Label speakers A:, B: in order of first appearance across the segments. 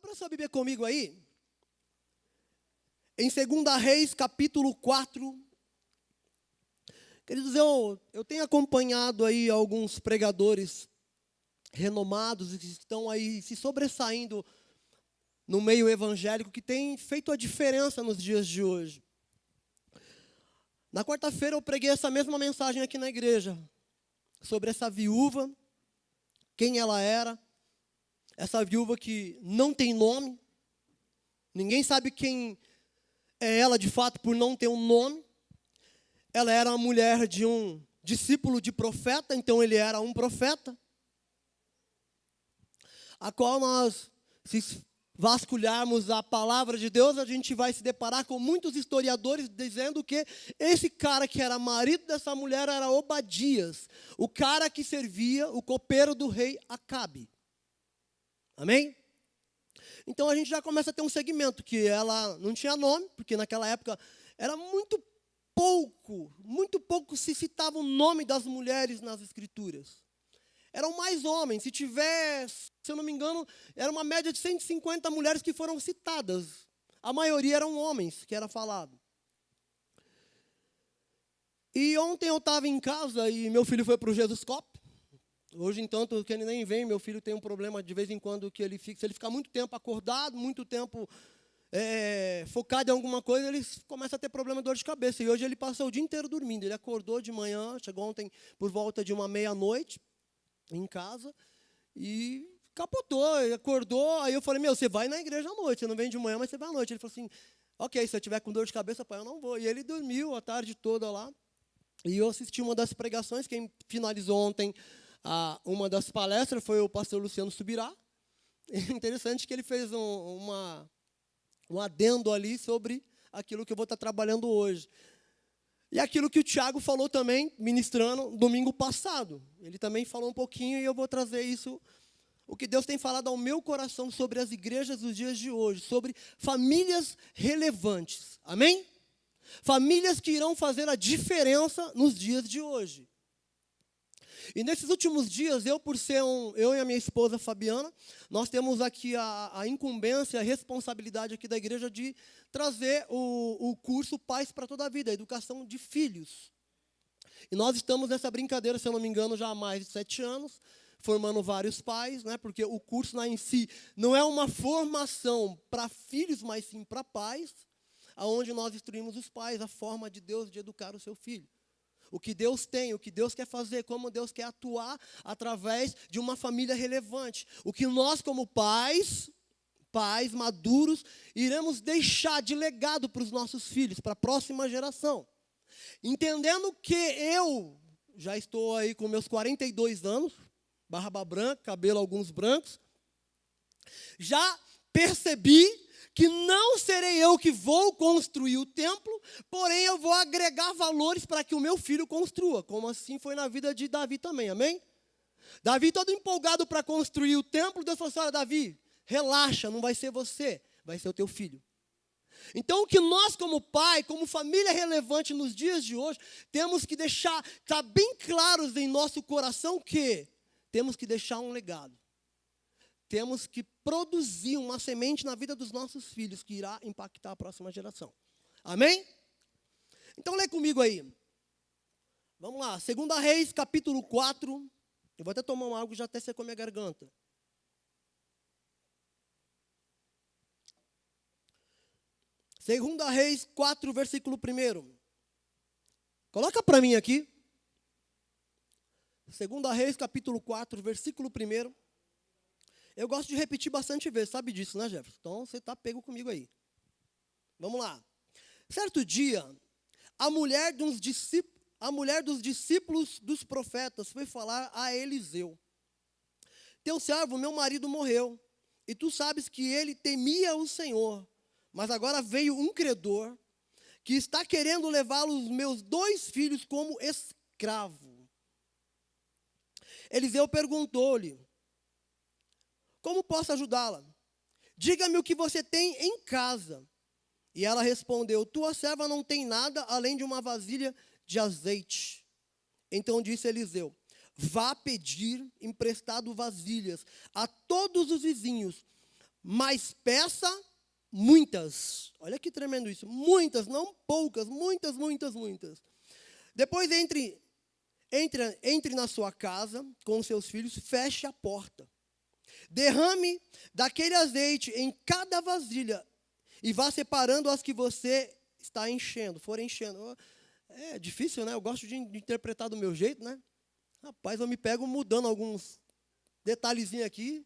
A: Abra sua Bíblia comigo aí. Em 2 Reis, capítulo 4. Queridos, eu tenho acompanhado aí alguns pregadores renomados que estão aí se sobressaindo no meio evangélico, que tem feito a diferença nos dias de hoje. Na quarta-feira eu preguei essa mesma mensagem aqui na igreja, sobre essa viúva, quem ela era, essa viúva que não tem nome, ninguém sabe quem é ela de fato por não ter um nome. Ela era a mulher de um discípulo de profeta, então ele era um profeta, a qual nós, se vasculharmos a palavra de Deus, a gente vai se deparar com muitos historiadores dizendo que esse cara que era marido dessa mulher era Obadias, o cara que servia, o copeiro do rei Acabe. Amém? Então a gente já começa a ter um segmento, que ela não tinha nome, porque naquela época era muito pouco se citava o nome das mulheres nas escrituras. Eram mais homens, se eu não me engano, era uma média de 150 mulheres que foram citadas. A maioria eram homens que era falado. E ontem eu estava em casa e meu filho foi para o Jesuscope. Hoje, entanto, que ele nem vem, meu filho tem um problema de vez em quando que ele fica, se ele ficar muito tempo acordado, muito tempo focado em alguma coisa, ele começa a ter problema de dor de cabeça. E hoje ele passou o dia inteiro dormindo. Ele acordou de manhã, chegou ontem por volta de meia-noite em casa e capotou, ele acordou. Aí eu falei, você vai na igreja à noite, você não vem de manhã, mas você vai à noite. Ele falou assim, ok, se eu tiver com dor de cabeça, pai, eu não vou. E ele dormiu a tarde toda lá. E eu assisti uma das pregações, quem finalizou ontem uma das palestras foi o pastor Luciano Subirá. É interessante que ele fez um adendo ali sobre aquilo que eu vou estar trabalhando hoje. E aquilo que o Tiago falou também, ministrando domingo passado. Ele também falou um pouquinho e eu vou trazer isso, o que Deus tem falado ao meu coração sobre as igrejas dos dias de hoje, sobre famílias relevantes. Amém? Famílias que irão fazer a diferença nos dias de hoje. E nesses últimos dias, eu e a minha esposa Fabiana, nós temos aqui a incumbência, a responsabilidade aqui da igreja de trazer o curso Pais para toda a Vida, a educação de filhos. E nós estamos nessa brincadeira, se eu não me engano, já há mais de 7 anos, formando vários pais, né, porque o curso em si não é uma formação para filhos, mas sim para pais, onde nós instruímos os pais a forma de Deus de educar o seu filho. O que Deus tem, o que Deus quer fazer, como Deus quer atuar através de uma família relevante. O que nós, como pais maduros, iremos deixar de legado para os nossos filhos, para a próxima geração. Entendendo que eu já estou aí com meus 42 anos, barba branca, cabelo alguns brancos, já percebi que não serei eu que vou construir o templo, porém eu vou agregar valores para que o meu filho construa, como assim foi na vida de Davi também, amém? Davi todo empolgado para construir o templo, Deus falou assim, olha Davi, relaxa, não vai ser você, vai ser o teu filho. Então o que nós como pai, como família relevante nos dias de hoje, temos que deixar, está bem claros em nosso coração que temos que deixar um legado. Temos que produzir uma semente na vida dos nossos filhos que irá impactar a próxima geração. Amém? Então, lê comigo aí. Vamos lá. 2 Reis, capítulo 4. Eu vou até tomar uma água que já até secou minha garganta. Segunda Reis 4, versículo 1. Coloca para mim aqui. 2 Reis, capítulo 4, versículo 1. Eu gosto de repetir bastante vezes, sabe disso, né, Jefferson? Então, você está pego comigo aí. Vamos lá. Certo dia, a mulher dos discípulos dos profetas foi falar a Eliseu. Teu servo, meu marido, morreu, e tu sabes que ele temia o Senhor. Mas agora veio um credor que está querendo levar os meus 2 filhos como escravo. Eliseu perguntou-lhe, como posso ajudá-la? Diga-me o que você tem em casa. E ela respondeu, tua serva não tem nada além de uma vasilha de azeite. Então disse Eliseu, vá pedir emprestado vasilhas a todos os vizinhos, mas peça muitas. Olha que tremendo isso. Muitas, não poucas, muitas, muitas, muitas. Depois entre na sua casa com os seus filhos, feche a porta. Derrame daquele azeite em cada vasilha e vá separando as que você está enchendo, for enchendo. É difícil, né? Eu gosto de interpretar do meu jeito, né? Rapaz, eu me pego mudando alguns detalhezinhos aqui.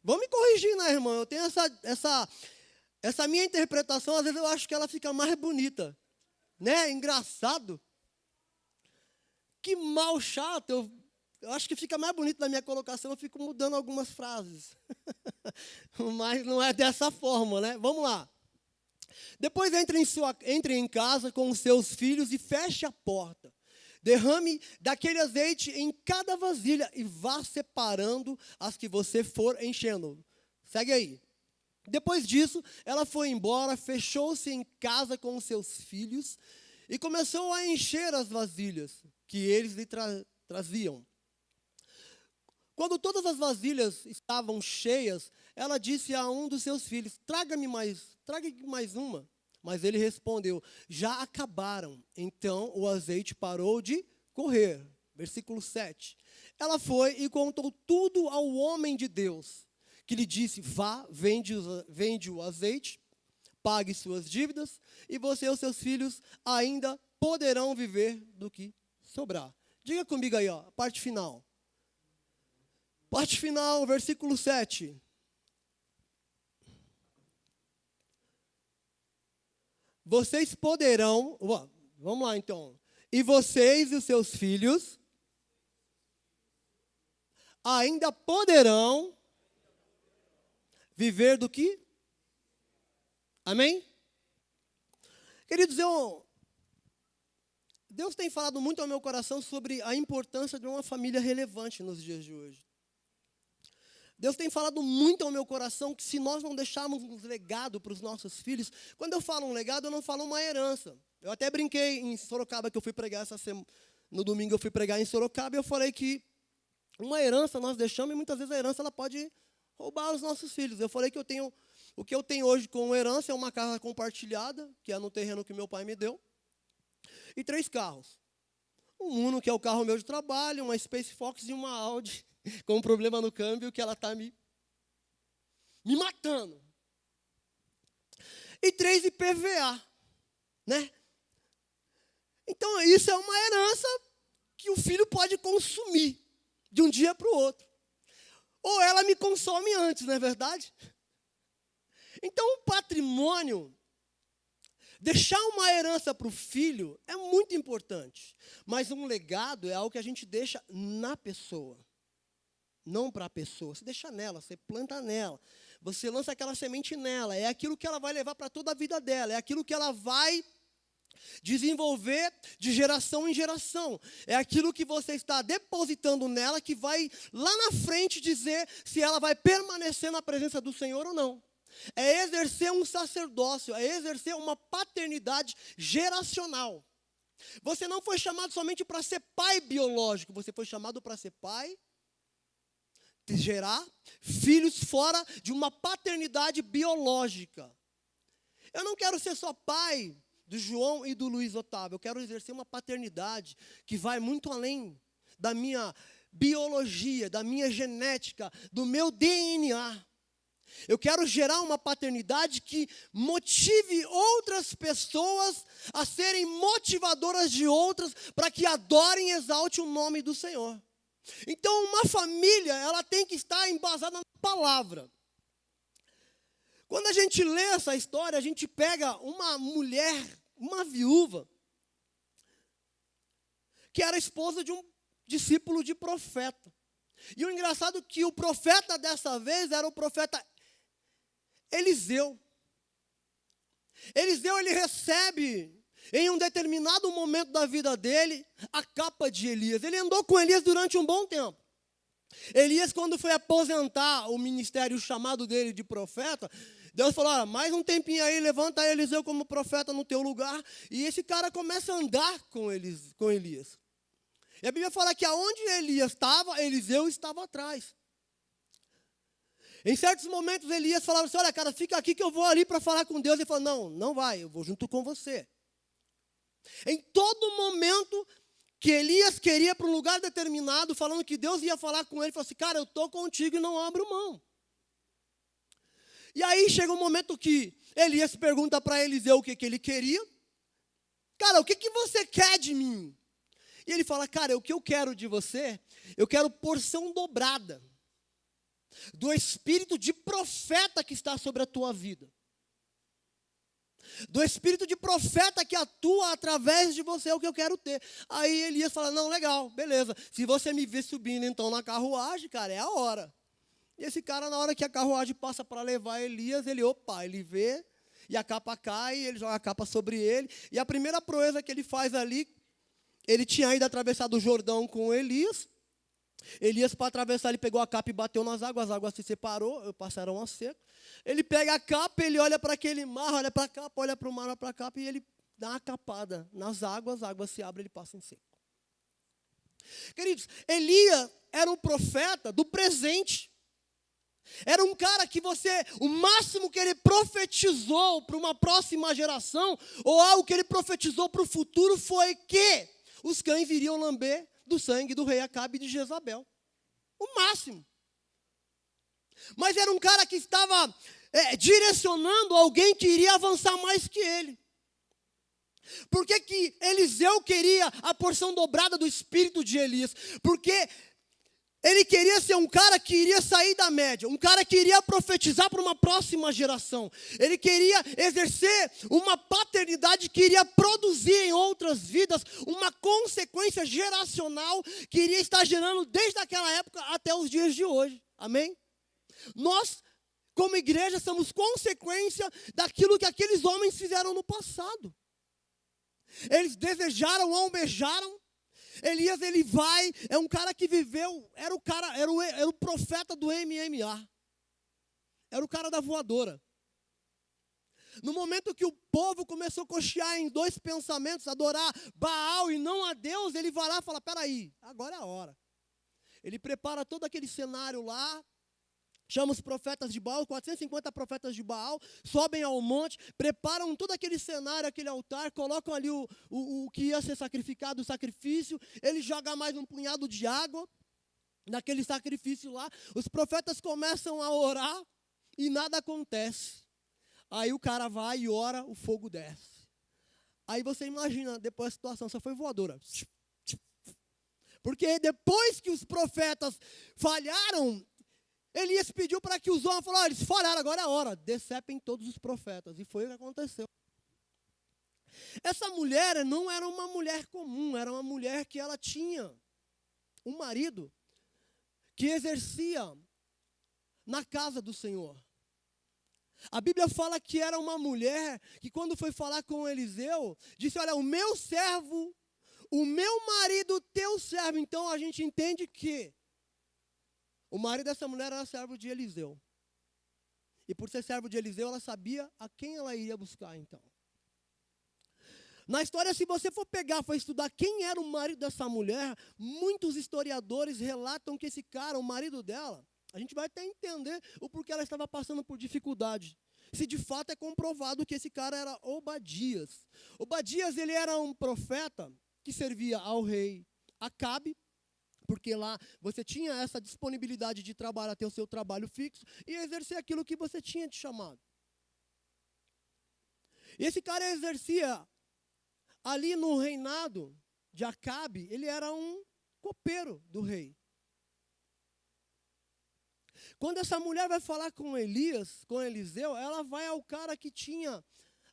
A: Vão me corrigir, né, irmão? Eu tenho essa minha interpretação, às vezes eu acho que ela fica mais bonita. Né? Engraçado. Que mal chato. Eu acho que fica mais bonito na minha colocação, eu fico mudando algumas frases. Mas não é dessa forma, né? Vamos lá. Depois entre em casa com os seus filhos e feche a porta. Derrame daquele azeite em cada vasilha e vá separando as que você for enchendo. Segue aí. Depois disso, ela foi embora, fechou-se em casa com os seus filhos e começou a encher as vasilhas que eles lhe traziam. Quando todas as vasilhas estavam cheias, ela disse a um dos seus filhos, traga-me mais uma. Mas ele respondeu, já acabaram. Então o azeite parou de correr. Versículo 7. Ela foi e contou tudo ao homem de Deus, que lhe disse, vá, vende o azeite, pague suas dívidas, e você e os seus filhos ainda poderão viver do que sobrar. Diga comigo aí, ó, a parte final. Parte final, versículo 7. Vocês poderão, vamos lá então. E vocês e os seus filhos ainda poderão viver do que? Amém? Queridos, Deus tem falado muito ao meu coração sobre a importância de uma família relevante nos dias de hoje. Deus tem falado muito ao meu coração que se nós não deixarmos um legado para os nossos filhos, quando eu falo um legado, eu não falo uma herança. Eu até brinquei em Sorocaba, que eu fui pregar no domingo eu fui pregar em Sorocaba, e eu falei que uma herança nós deixamos, e muitas vezes a herança ela pode roubar os nossos filhos. Eu falei que o que eu tenho hoje como herança é uma casa compartilhada, que é no terreno que meu pai me deu, e 3 carros. Um Uno, que é o carro meu de trabalho, uma Space Fox e uma Audi, com um problema no câmbio que ela está me matando. E 3 IPVA, né? Então, isso é uma herança que o filho pode consumir de um dia para o outro. Ou ela me consome antes, não é verdade? Então, o patrimônio, deixar uma herança para o filho é muito importante. Mas um legado é algo que a gente deixa na pessoa. Não para a pessoa, você deixa nela, você planta nela, você lança aquela semente nela, é aquilo que ela vai levar para toda a vida dela, é aquilo que ela vai desenvolver de geração em geração, é aquilo que você está depositando nela que vai lá na frente dizer se ela vai permanecer na presença do Senhor ou não. É exercer um sacerdócio, é exercer uma paternidade geracional. Você não foi chamado somente para ser pai biológico, você foi chamado para ser pai, gerar filhos fora de uma paternidade biológica. Eu não quero ser só pai do João e do Luiz Otávio. Eu quero exercer uma paternidade que vai muito além da minha biologia, da minha genética, do meu DNA. Eu quero gerar uma paternidade que motive outras pessoas a serem motivadoras de outras para que adorem e exaltem o nome do Senhor. Então, uma família, ela tem que estar embasada na palavra. Quando a gente lê essa história, a gente pega uma mulher, uma viúva, que era esposa de um discípulo de profeta. E o engraçado é que o profeta dessa vez era o profeta Eliseu. Eliseu, ele recebe, em um determinado momento da vida dele, a capa de Elias. Ele andou com Elias durante um bom tempo. Elias, quando foi aposentar o ministério, o chamado dele de profeta, Deus falou, mais um tempinho aí, levanta Eliseu como profeta no teu lugar. E esse cara começa a andar com Elias. E a Bíblia fala que aonde Elias estava, Eliseu estava atrás. Em certos momentos, Elias falava assim, olha, cara, fica aqui que eu vou ali para falar com Deus. Ele falou, não, não vai, eu vou junto com você. Em todo momento que Elias queria para um lugar determinado, falando que Deus ia falar com ele, ele falou assim, cara, eu estou contigo e não abro mão. E aí chega um momento que Elias pergunta para Eliseu o que ele queria. Cara, o que você quer de mim? E ele fala, cara, o que eu quero de você, eu quero porção dobrada do espírito de profeta que está sobre a tua vida. Do espírito de profeta que atua através de você, é o que eu quero ter. Aí Elias fala, não, legal, beleza. Se você me ver subindo então na carruagem, cara, é a hora. E esse cara, na hora que a carruagem passa para levar Elias, ele vê, e a capa cai, ele joga a capa sobre ele. E a primeira proeza que ele faz ali, ele tinha ido atravessar o Jordão com Elias. Elias, para atravessar, ele pegou a capa e bateu nas águas, as águas se separou, passaram a seco. Ele pega a capa, ele olha para aquele mar, olha para a capa, olha para o mar, olha para a capa, e ele dá uma capada nas águas, a água se abre, ele passa em seco. Queridos, Elias era um profeta do presente. Era um cara que o máximo que ele profetizou para uma próxima geração, ou algo que ele profetizou para o futuro, foi que os cães iriam lamber do sangue do rei Acabe e de Jezabel. O máximo. Mas era um cara que estava direcionando alguém que iria avançar mais que ele. Por que Eliseu queria a porção dobrada do espírito de Elias? Porque ele queria ser um cara que iria sair da média, um cara que iria profetizar para uma próxima geração. Ele queria exercer uma paternidade que iria produzir em outras vidas uma consequência geracional que iria estar gerando desde aquela época até os dias de hoje. Amém? Nós, como igreja, somos consequência daquilo que aqueles homens fizeram no passado. Eles desejaram, almejaram. Elias, ele vai, é um cara que viveu, era o profeta do MMA. Era o cara da voadora. No momento que o povo começou a cochear em dois pensamentos, adorar Baal e não a Deus, ele vai lá e fala, peraí, agora é a hora. Ele prepara todo aquele cenário lá, chama os profetas de Baal, 450 profetas de Baal, sobem ao monte, preparam todo aquele cenário, aquele altar, colocam ali o que ia ser sacrificado, o sacrifício, ele joga mais um punhado de água naquele sacrifício lá, os profetas começam a orar e nada acontece. Aí o cara vai e ora, o fogo desce. Aí você imagina, depois a situação, só foi voadora. Porque depois que os profetas falharam, Elias pediu para que os homens falaram, eles falharam, agora é a hora, decepem todos os profetas. E foi o que aconteceu. Essa mulher não era uma mulher comum, era uma mulher que ela tinha um marido que exercia na casa do Senhor. A Bíblia fala que era uma mulher que quando foi falar com Eliseu, disse, olha, o meu servo, o meu marido, teu servo. Então a gente entende que o marido dessa mulher era servo de Eliseu. E por ser servo de Eliseu, ela sabia a quem ela iria buscar, então. Na história, se você for estudar quem era o marido dessa mulher, muitos historiadores relatam que esse cara, o marido dela, a gente vai até entender o porquê ela estava passando por dificuldade. Se de fato é comprovado que esse cara era Obadias. Obadias, ele era um profeta que servia ao rei Acabe, porque lá você tinha essa disponibilidade de trabalhar, ter o seu trabalho fixo e exercer aquilo que você tinha de chamado. E esse cara exercia ali no reinado de Acabe, ele era um copeiro do rei. Quando essa mulher vai falar com Elias, com Eliseu, ela vai ao cara que tinha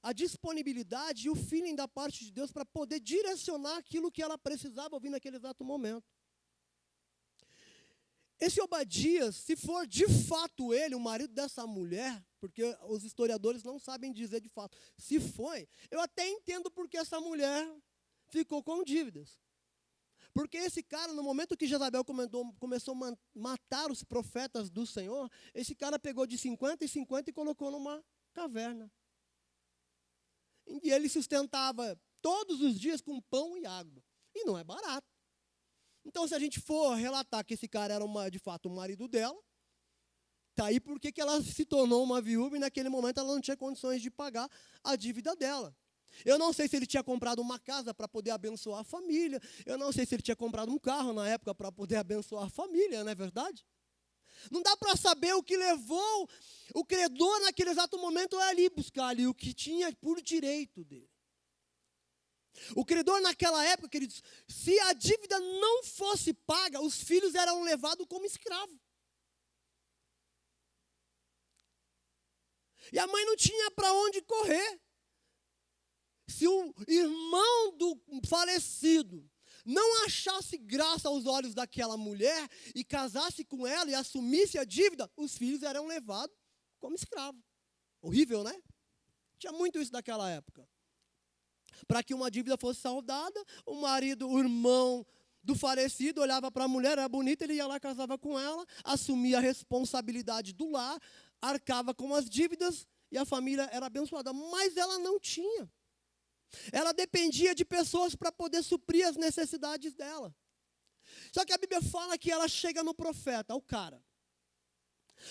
A: a disponibilidade e o feeling da parte de Deus para poder direcionar aquilo que ela precisava ouvir naquele exato momento. Esse Obadias, se for de fato ele, o marido dessa mulher, porque os historiadores não sabem dizer de fato, se foi, eu até entendo porque essa mulher ficou com dívidas. Porque esse cara, no momento que Jezabel começou a matar os profetas do Senhor, esse cara pegou de 50 em 50 e colocou numa caverna. E ele sustentava todos os dias com pão e água. E não é barato. Então, se a gente for relatar que esse cara era de fato o marido dela, Está aí porque que ela se tornou uma viúva e naquele momento ela não tinha condições de pagar a dívida dela. Eu não sei se ele tinha comprado uma casa para poder abençoar a família. Eu não sei se ele tinha comprado um carro na época para poder abençoar a família, não é verdade? Não dá para saber o que levou o credor naquele exato momento a ali buscar ali o que tinha por direito dele. O credor naquela época, queridos, se a dívida não fosse paga, os filhos eram levados como escravos. E a mãe não tinha para onde correr. Se o irmão do falecido não achasse graça aos olhos daquela mulher e casasse com ela e assumisse a dívida, os filhos eram levados como escravos. Horrível, né? Tinha muito isso naquela época. Para que uma dívida fosse saldada, o marido, o irmão do falecido olhava para a mulher, era bonita, ele ia lá, casava com ela, assumia a responsabilidade do lar, arcava com as dívidas e a família era abençoada. Mas ela não tinha. Ela dependia de pessoas para poder suprir as necessidades dela. Só que a Bíblia fala que ela chega no profeta, ao cara,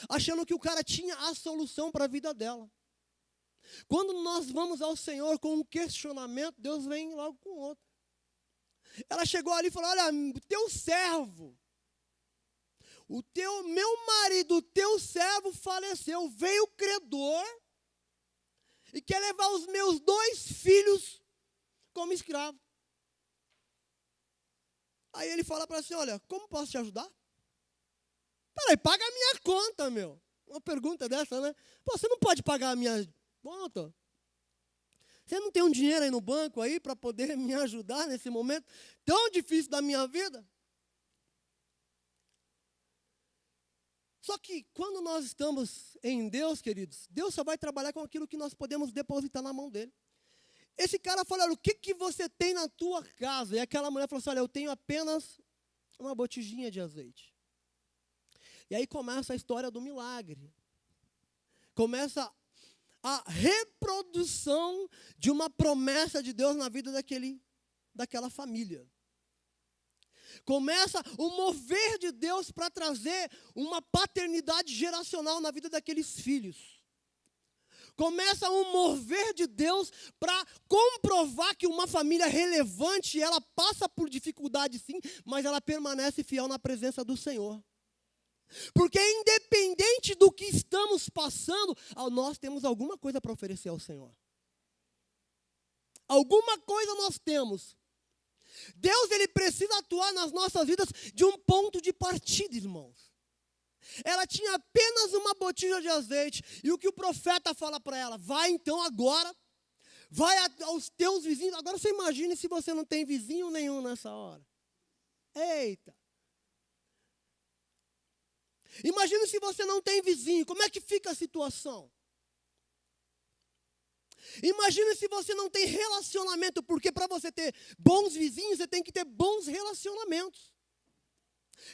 A: achando que o cara tinha a solução para a vida dela. Quando nós vamos ao Senhor com um questionamento, Deus vem logo com outro. Ela chegou ali e falou: olha, teu servo, meu marido, o teu servo faleceu, veio o credor e quer levar os meus 2 filhos como escravo. Aí ele fala para ela assim: olha, como posso te ajudar? Peraí, paga a minha conta, meu. Uma pergunta dessa, né? Pô, você não pode pagar a minha conta? Você não tem um dinheiro aí no banco aí para poder me ajudar nesse momento tão difícil da minha vida? Só que quando nós estamos em Deus, queridos, Deus só vai trabalhar com aquilo que nós podemos depositar na mão dele. Esse cara falou: olha, o que você tem na tua casa? E aquela mulher falou assim: olha, eu tenho apenas uma botijinha de azeite. E aí começa a história do milagre. Começa a reprodução de uma promessa de Deus na vida daquela família. Começa o mover de Deus para trazer uma paternidade geracional na vida daqueles filhos. Começa um mover de Deus para comprovar que uma família relevante, ela passa por dificuldade sim, mas ela permanece fiel na presença do Senhor. Porque independente do que estamos passando, nós temos alguma coisa para oferecer ao Senhor. Alguma coisa nós temos. Deus, ele precisa atuar nas nossas vidas de um ponto de partida, irmãos. Ela tinha apenas uma botija de azeite. E o que o profeta fala para ela: vai então agora, vai aos teus vizinhos. Agora você imagine se você não tem vizinho nenhum nessa hora. Eita. Imagine se você não tem vizinho, como é que fica a situação? Imagine se você não tem relacionamento, porque para você ter bons vizinhos, você tem que ter bons relacionamentos.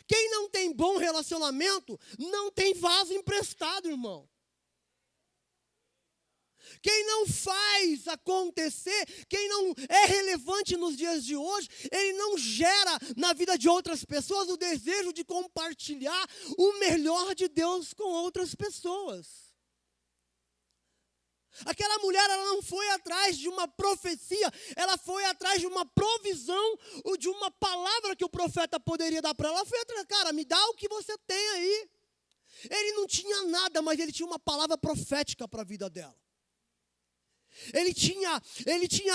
A: Quem não tem bom relacionamento, não tem vaso emprestado, irmão. Quem não faz acontecer, quem não é relevante nos dias de hoje, ele não gera na vida de outras pessoas o desejo de compartilhar o melhor de Deus com outras pessoas. Aquela mulher, ela não foi atrás de uma profecia, ela foi atrás de uma provisão ou de uma palavra que o profeta poderia dar para ela. Ela foi atrás: cara, me dá o que você tem aí. Ele não tinha nada, mas ele tinha uma palavra profética para a vida dela. Ele tinha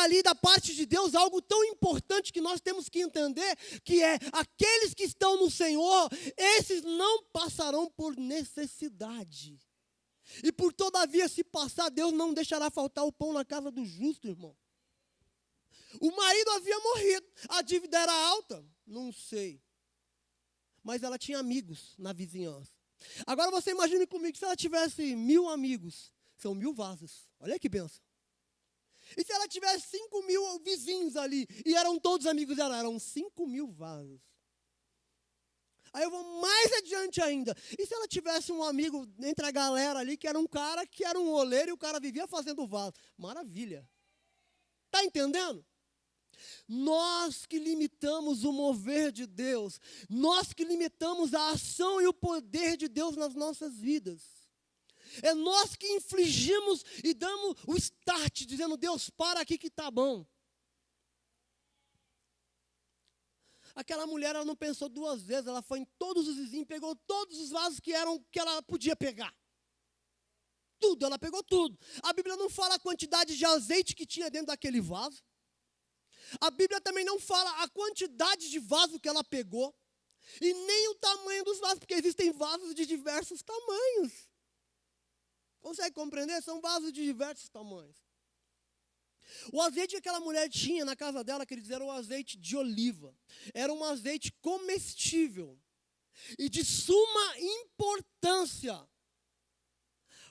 A: ali da parte de Deus algo tão importante que nós temos que entender, que é: aqueles que estão no Senhor, esses não passarão por necessidade. E por todavia, se passar, Deus não deixará faltar o pão na casa do justo, irmão. O marido havia morrido, a dívida era alta, não sei. Mas ela tinha amigos na vizinhança. Agora você imagine comigo, se ela tivesse 1000 amigos, são 1000 vasos. Olha que bênção. E se ela tivesse 5000 vizinhos ali, e eram todos amigos dela, eram 5000 vasos. Aí eu vou mais adiante ainda. E se ela tivesse um amigo entre a galera ali, que era um cara que era um oleiro, e o cara vivia fazendo vaso? Maravilha. Está entendendo? Nós que limitamos o mover de Deus, nós que limitamos a ação e o poder de Deus nas nossas vidas. É nós que infligimos e damos o start, dizendo, Deus, para aqui que está bom. Aquela mulher, ela não pensou duas vezes, ela foi em todos os vizinhos, pegou todos os vasos que ela podia pegar. Tudo, ela pegou tudo. A Bíblia não fala a quantidade de azeite que tinha dentro daquele vaso. A Bíblia também não fala a quantidade de vaso que ela pegou. E nem o tamanho dos vasos, porque existem vasos de diversos tamanhos. Consegue compreender? São vasos de diversos tamanhos. O azeite que aquela mulher tinha na casa dela, quer dizer, era o azeite de oliva. Era um azeite comestível e de suma importância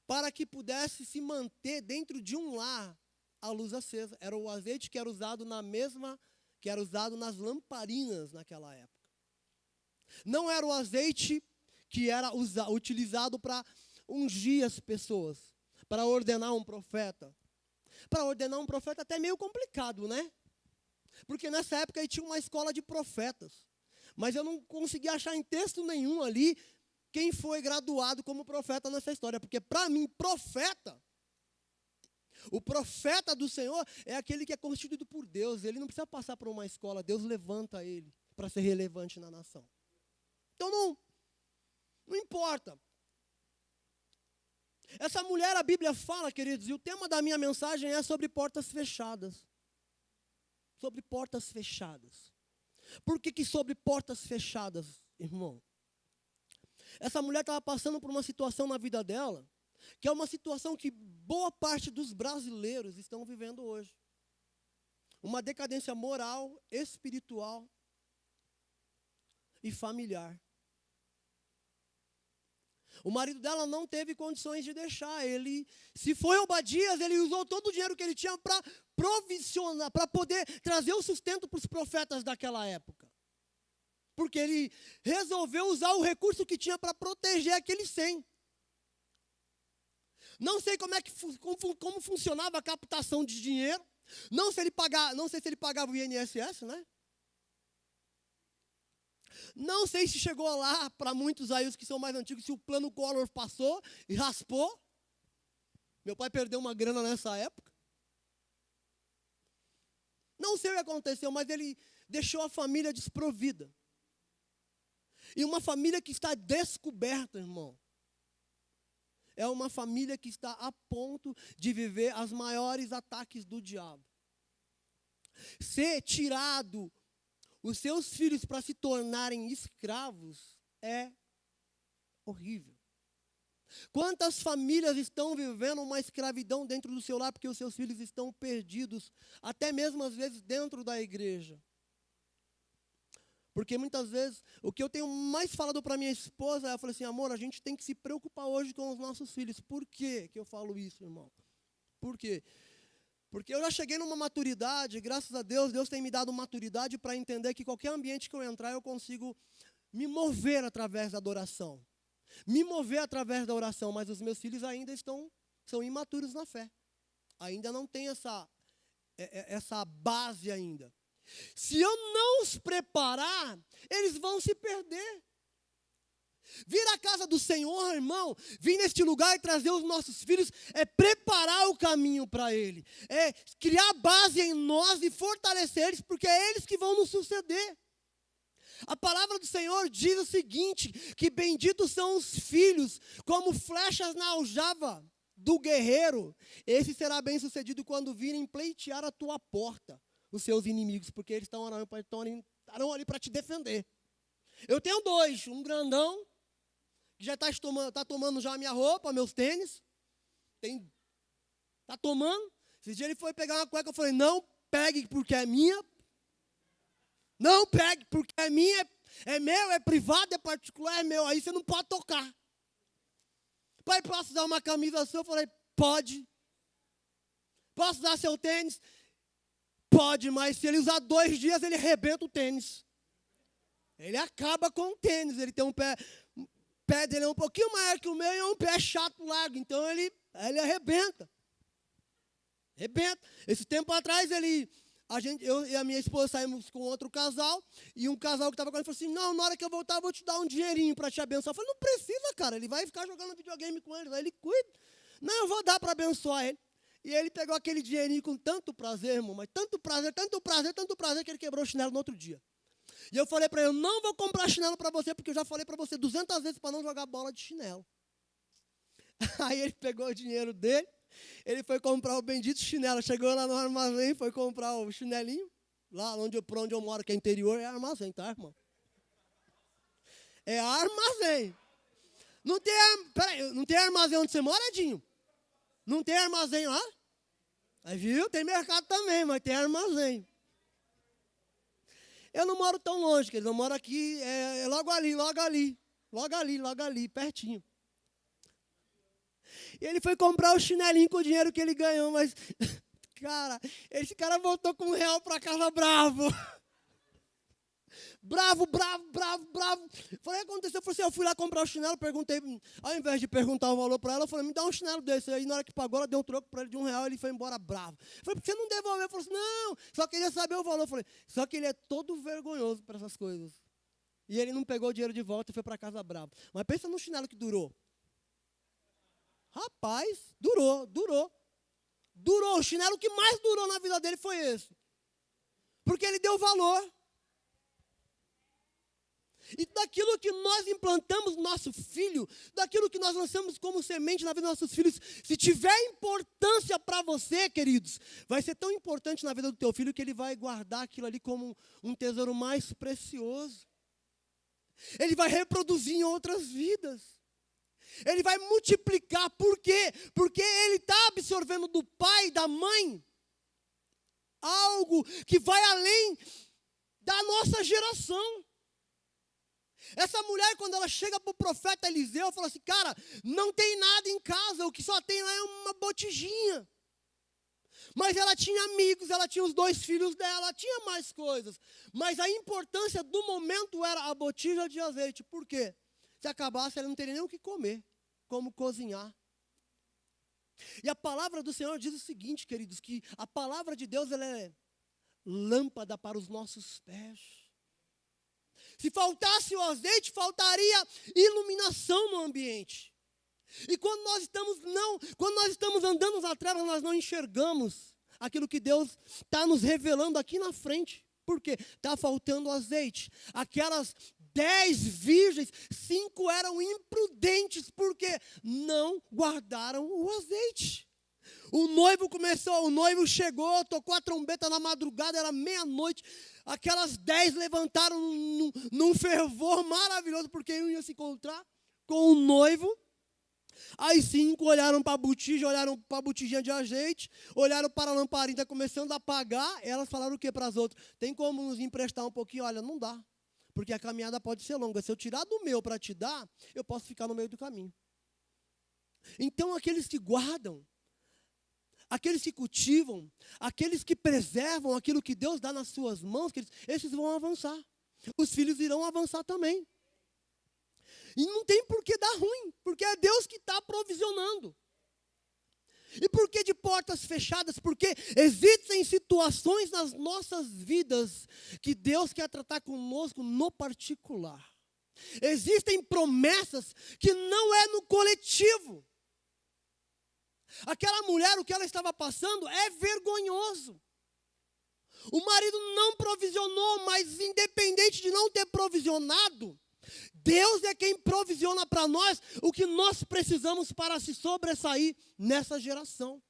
A: para que pudesse se manter dentro de um lar a luz acesa. Era o azeite que era usado nas lamparinas naquela época. Não era o azeite que era utilizado para ungir as pessoas, para ordenar um profeta. Para ordenar um profeta até meio complicado, né? Porque nessa época aí tinha uma escola de profetas. Mas eu não consegui achar em texto nenhum ali quem foi graduado como profeta nessa história. Porque para mim, o profeta do Senhor é aquele que é constituído por Deus. Ele não precisa passar por uma escola. Deus levanta ele para ser relevante na nação. Então não importa. Essa mulher, a Bíblia fala, queridos, e o tema da minha mensagem é sobre portas fechadas. Sobre portas fechadas. Por que sobre portas fechadas, irmão? Essa mulher estava passando por uma situação na vida dela, que é uma situação que boa parte dos brasileiros estão vivendo hoje. Uma decadência moral, espiritual e familiar. O marido dela não teve condições de deixar. Ele, se foi Obadias, ele usou todo o dinheiro que ele tinha para provisionar, para poder trazer o sustento para os profetas daquela época. Porque ele resolveu usar o recurso que tinha para proteger aqueles 100. Não sei como funcionava a captação de dinheiro. Não sei se ele pagava o INSS, né? Não sei se chegou lá, para muitos aí, os que são mais antigos, se o plano Collor passou e raspou. Meu pai perdeu uma grana nessa época. Não sei o que aconteceu, mas ele deixou a família desprovida. E uma família que está descoberta, irmão, é uma família que está a ponto de viver os maiores ataques do diabo. Ser tirado os seus filhos para se tornarem escravos é horrível. Quantas famílias estão vivendo uma escravidão dentro do seu lar porque os seus filhos estão perdidos, até mesmo às vezes dentro da igreja? Porque muitas vezes, o que eu tenho mais falado para minha esposa, ela falou assim, amor, a gente tem que se preocupar hoje com os nossos filhos. Por quê que eu falo isso, irmão? Por quê? Porque eu já cheguei numa maturidade, graças a Deus, Deus tem me dado maturidade para entender que qualquer ambiente que eu entrar, eu consigo me mover através da adoração. Me mover através da oração, mas os meus filhos ainda são imaturos na fé. Ainda não tem essa base ainda. Se eu não os preparar, eles vão se perder. Vir à casa do Senhor, irmão, vir neste lugar e trazer os nossos filhos, é preparar o caminho para Ele. É criar base em nós e fortalecer eles, porque é eles que vão nos suceder. A palavra do Senhor diz o seguinte, que benditos são os filhos, como flechas na aljava do guerreiro. Esse será bem sucedido quando virem pleitear a tua porta, os seus inimigos, porque eles estarão ali para te defender. Eu tenho 2, um grandão, que já está tomando já a minha roupa, meus tênis. Está tomando. Esse dia ele foi pegar uma cueca, eu falei, não pegue porque é minha. Não pegue porque é minha, é meu, é privado, é particular, é meu. Aí você não pode tocar. Pai, posso usar uma camisa sua? Eu falei, pode. Posso usar seu tênis? Pode, mas se ele usar 2 dias, ele arrebenta o tênis. Ele acaba com o tênis. Ele tem o pé dele é um pouquinho maior que o meu e é um pé chato, largo. Então ele arrebenta. Arrebenta. Esse tempo atrás ele Eu e a minha esposa saímos com outro casal, e um casal que estava com ele falou assim, não, na hora que eu voltar eu vou te dar um dinheirinho para te abençoar. Eu falei, não precisa, cara, ele vai ficar jogando videogame com eles, aí ele cuida. Não, eu vou dar para abençoar ele. E ele pegou aquele dinheirinho com tanto prazer, irmão, mas tanto prazer, que ele quebrou o chinelo no outro dia. E eu falei para ele, eu não vou comprar chinelo para você, porque eu já falei para você 200 vezes para não jogar bola de chinelo. Aí ele pegou o dinheiro dele, ele foi comprar o bendito chinelo, chegou lá no armazém, foi comprar o chinelinho, lá por onde eu moro, que é interior, é armazém, tá, irmão? É armazém. Não tem armazém onde você mora, Edinho? Não tem armazém lá? Aí viu, tem mercado também, mas tem armazém. Eu não moro tão longe, querido, eu moro aqui, logo ali, pertinho. E ele foi comprar o chinelinho com o dinheiro que ele ganhou, mas, cara, esse cara voltou com R$1 para casa bravo. Bravo. Falei, o que aconteceu? Eu fui lá comprar o chinelo, perguntei, ao invés de perguntar o valor para ela, eu falei, me dá um chinelo desse. Aí na hora que pagou, ela deu um troco para ele de R$1, ele foi embora bravo. Falei, por que você não devolveu? Ele falou assim, não, só queria saber o valor. Eu falei, só que ele é todo vergonhoso para essas coisas. E ele não pegou o dinheiro de volta e foi para casa bravo. Mas pensa no chinelo que durou. Rapaz, durou. O chinelo que mais durou na vida dele foi esse. Porque ele deu valor. E daquilo que nós implantamos no nosso filho, daquilo que nós lançamos como semente na vida dos nossos filhos, se tiver importância para você, queridos, vai ser tão importante na vida do teu filho que ele vai guardar aquilo ali como um tesouro mais precioso. Ele vai reproduzir em outras vidas. Ele vai multiplicar. Por quê? Porque ele está absorvendo do pai, da mãe, algo que vai além da nossa geração. Essa mulher, quando ela chega para o profeta Eliseu, fala assim, cara, não tem nada em casa, o que só tem lá é uma botijinha. Mas ela tinha amigos, ela tinha os 2 filhos dela, ela tinha mais coisas. Mas a importância do momento era a botija de azeite. Por quê? Se acabasse, ela não teria nem o que comer, como cozinhar. E a palavra do Senhor diz o seguinte, queridos, que a palavra de Deus ela é lâmpada para os nossos pés. Se faltasse o azeite, faltaria iluminação no ambiente. E quando nós estamos andando nas trevas, nós não enxergamos aquilo que Deus está nos revelando aqui na frente. Por quê? Está faltando azeite. Aquelas 10 virgens, 5 eram imprudentes, porque não guardaram o azeite. O noivo chegou, tocou a trombeta na madrugada, era meia-noite. Aquelas 10 levantaram num fervor maravilhoso, porque iam se encontrar com o noivo. As 5 olharam para a botija, olharam para a botijinha de azeite, olharam para a lamparina, está começando a apagar. Elas falaram o que para as outras? Tem como nos emprestar um pouquinho? Olha, não dá, porque a caminhada pode ser longa. Se eu tirar do meu para te dar, eu posso ficar no meio do caminho. Então, aqueles que guardam, aqueles que cultivam, aqueles que preservam aquilo que Deus dá nas suas mãos, esses vão avançar. Os filhos irão avançar também. E não tem por que dar ruim, porque é Deus que está provisionando. E por que de portas fechadas? Porque existem situações nas nossas vidas que Deus quer tratar conosco no particular. Existem promessas que não é no coletivo. Aquela mulher, o que ela estava passando é vergonhoso. O marido não provisionou, mas independente de não ter provisionado, Deus é quem provisiona para nós o que nós precisamos para se sobressair nessa geração.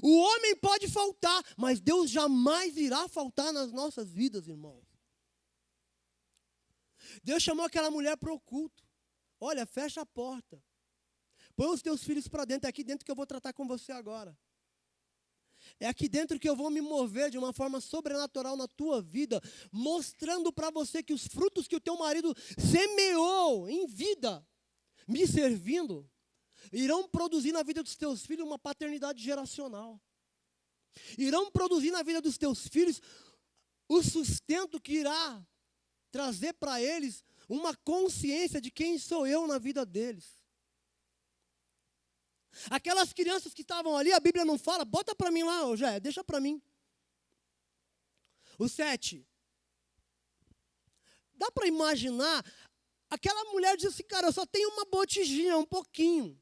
A: O homem pode faltar, mas Deus jamais irá faltar nas nossas vidas, irmãos. Deus chamou aquela mulher para o culto. Olha, fecha a porta. Põe os teus filhos para dentro, é aqui dentro que eu vou tratar com você agora. É aqui dentro que eu vou me mover de uma forma sobrenatural na tua vida, mostrando para você que os frutos que o teu marido semeou em vida, me servindo, irão produzir na vida dos teus filhos uma paternidade geracional. Irão produzir na vida dos teus filhos o sustento que irá trazer para eles uma consciência de quem sou eu na vida deles. Aquelas crianças que estavam ali, a Bíblia não fala, bota para mim lá, Jé, deixa para mim. O 7. Dá para imaginar, aquela mulher diz assim, cara, eu só tenho uma botijinha, um pouquinho.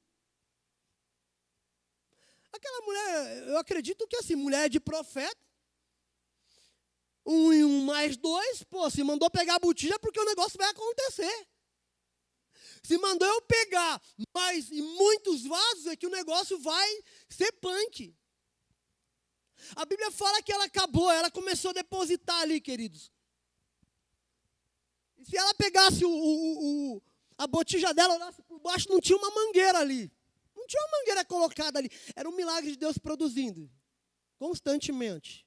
A: Aquela mulher, eu acredito que assim, mulher de profeta, 1 e 1 mais 2, pô, se mandou pegar a botija é porque o negócio vai acontecer. Se mandou eu pegar mais e muitos vasos, é que o negócio vai ser punk. A Bíblia fala que ela acabou, ela começou a depositar ali, queridos. E se ela pegasse a botija dela, olhasse por baixo, não tinha uma mangueira ali. Não tinha uma mangueira colocada ali. Era um milagre de Deus produzindo, constantemente.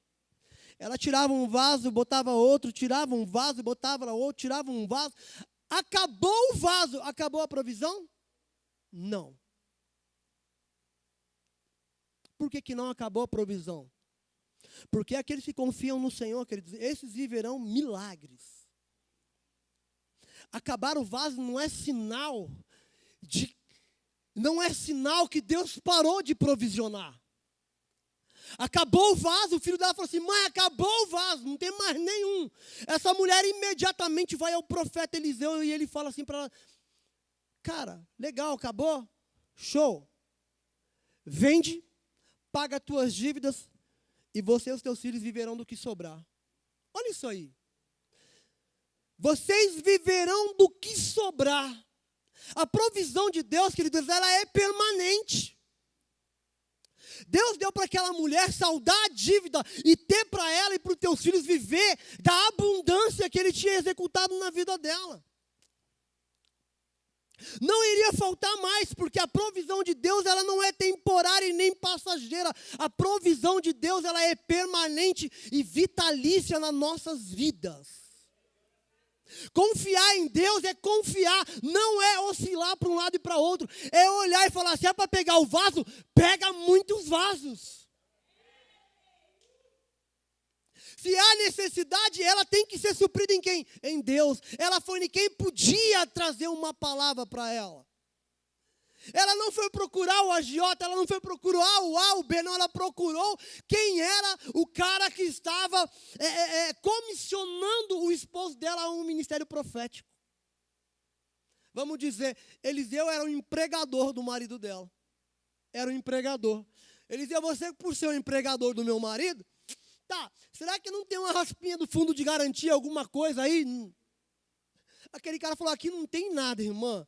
A: Ela tirava um vaso, botava outro, tirava um vaso, botava outro, tirava um vaso. Acabou o vaso, acabou a provisão? Não. Por que não acabou a provisão? Porque aqueles que confiam no Senhor, queridos, esses viverão milagres. Acabar o vaso não é sinal que Deus parou de provisionar. Acabou o vaso, o filho dela falou assim, mãe, acabou o vaso, não tem mais nenhum. Essa mulher imediatamente vai ao profeta Eliseu e ele fala assim para ela, cara, legal, acabou? Show. Vende, paga as tuas dívidas e você e os teus filhos viverão do que sobrar. Olha isso aí. Vocês viverão do que sobrar. A provisão de Deus, queridos, ela é permanente. Deus deu para aquela mulher saldar a dívida e ter para ela e para os teus filhos viver da abundância que ele tinha executado na vida dela. Não iria faltar mais, porque a provisão de Deus ela não é temporária e nem passageira. A provisão de Deus ela é permanente e vitalícia nas nossas vidas. Confiar em Deus é confiar, não é oscilar para um lado e para outro. É olhar e falar, se é para pegar o vaso, pega muitos vasos. Se há necessidade, ela tem que ser suprida em quem? Em Deus. Ela foi em quem podia trazer uma palavra para ela. Ela não foi procurar o agiota, ela não foi procurar o A, o B, não, ela procurou quem era o cara que estava comissionando o esposo dela a um ministério profético. Vamos dizer, Eliseu era o empregador do marido dela. Era o empregador. Eliseu, você por ser o empregador do meu marido, tá, será que não tem uma raspinha do fundo de garantia, alguma coisa aí? Aquele cara falou, aqui não tem nada, irmã.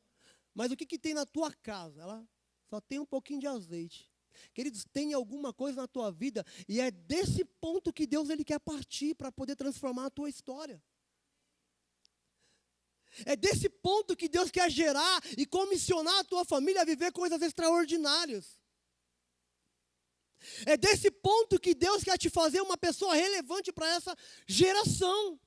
A: Mas o que tem na tua casa? Ela só tem um pouquinho de azeite. Queridos, tem alguma coisa na tua vida e é desse ponto que Deus ele quer partir para poder transformar a tua história. É desse ponto que Deus quer gerar e comissionar a tua família a viver coisas extraordinárias. É desse ponto que Deus quer te fazer uma pessoa relevante para essa geração.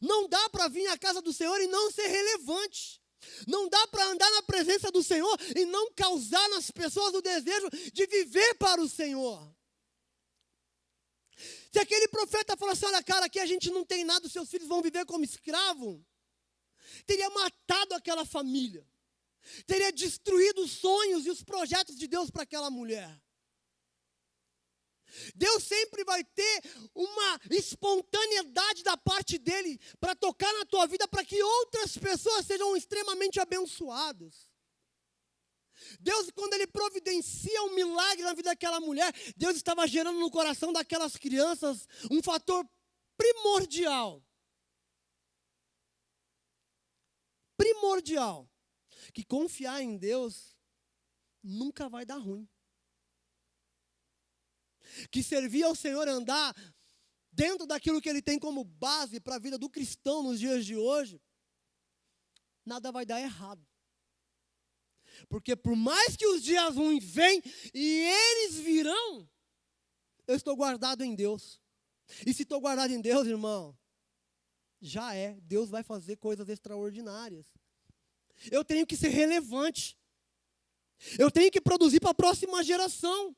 A: Não dá para vir à casa do Senhor e não ser relevante. Não dá para andar na presença do Senhor e não causar nas pessoas o desejo de viver para o Senhor. Se aquele profeta falasse, olha cara, aqui a gente não tem nada, os seus filhos vão viver como escravo, teria matado aquela família. Teria destruído os sonhos e os projetos de Deus para aquela mulher. Deus sempre vai ter uma espontaneidade da parte dele para tocar na tua vida, para que outras pessoas sejam extremamente abençoadas. Deus, quando ele providencia um milagre na vida daquela mulher, Deus estava gerando no coração daquelas crianças um fator primordial. Primordial. Que confiar em Deus nunca vai dar ruim. Que servir ao Senhor, andar dentro daquilo que Ele tem como base para a vida do cristão nos dias de hoje, nada vai dar errado. Porque por mais que os dias ruins venham e eles virão, eu estou guardado em Deus. E se estou guardado em Deus, irmão, já é. Deus vai fazer coisas extraordinárias. Eu tenho que ser relevante. Eu tenho que produzir para a próxima geração.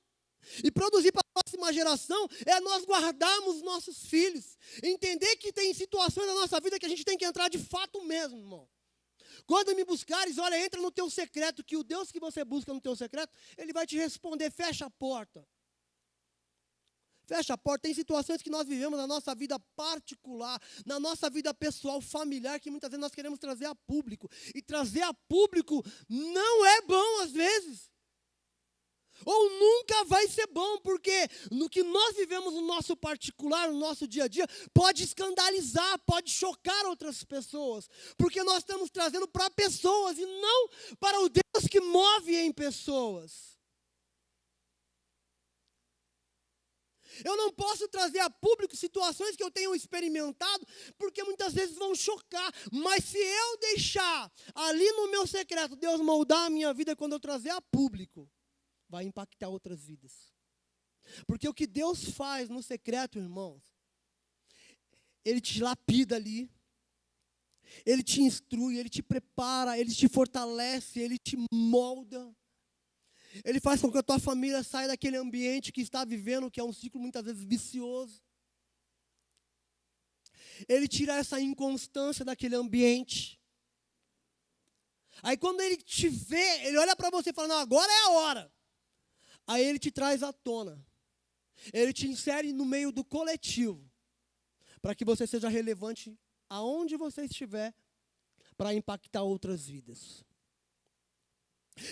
A: E produzir para a próxima geração é nós guardarmos nossos filhos. Entender que tem situações na nossa vida que a gente tem que entrar de fato mesmo, irmão. Quando me buscares, olha, entra no teu secreto, que o Deus que você busca no teu secreto, Ele vai te responder, fecha a porta. Fecha a porta. Tem situações que nós vivemos na nossa vida particular, na nossa vida pessoal, familiar, que muitas vezes nós queremos trazer a público. E trazer a público não é bom às vezes. Ou nunca vai ser bom, porque no que nós vivemos no nosso particular, no nosso dia a dia, pode escandalizar, pode chocar outras pessoas. Porque nós estamos trazendo para pessoas e não para o Deus que move em pessoas. Eu não posso trazer a público situações que eu tenho experimentado, porque muitas vezes vão chocar. Mas se eu deixar ali no meu secreto Deus moldar a minha vida, quando eu trazer a público, vai impactar outras vidas. Porque o que Deus faz no secreto, irmãos, Ele te lapida ali, Ele te instrui, Ele te prepara, Ele te fortalece, Ele te molda. Ele faz com que a tua família saia daquele ambiente que está vivendo, que é um ciclo muitas vezes vicioso. Ele tira essa inconstância daquele ambiente. Aí quando Ele te vê, Ele olha para você e fala, não, agora é a hora. Aí Ele te traz à tona. Ele te insere no meio do coletivo, para que você seja relevante aonde você estiver, para impactar outras vidas.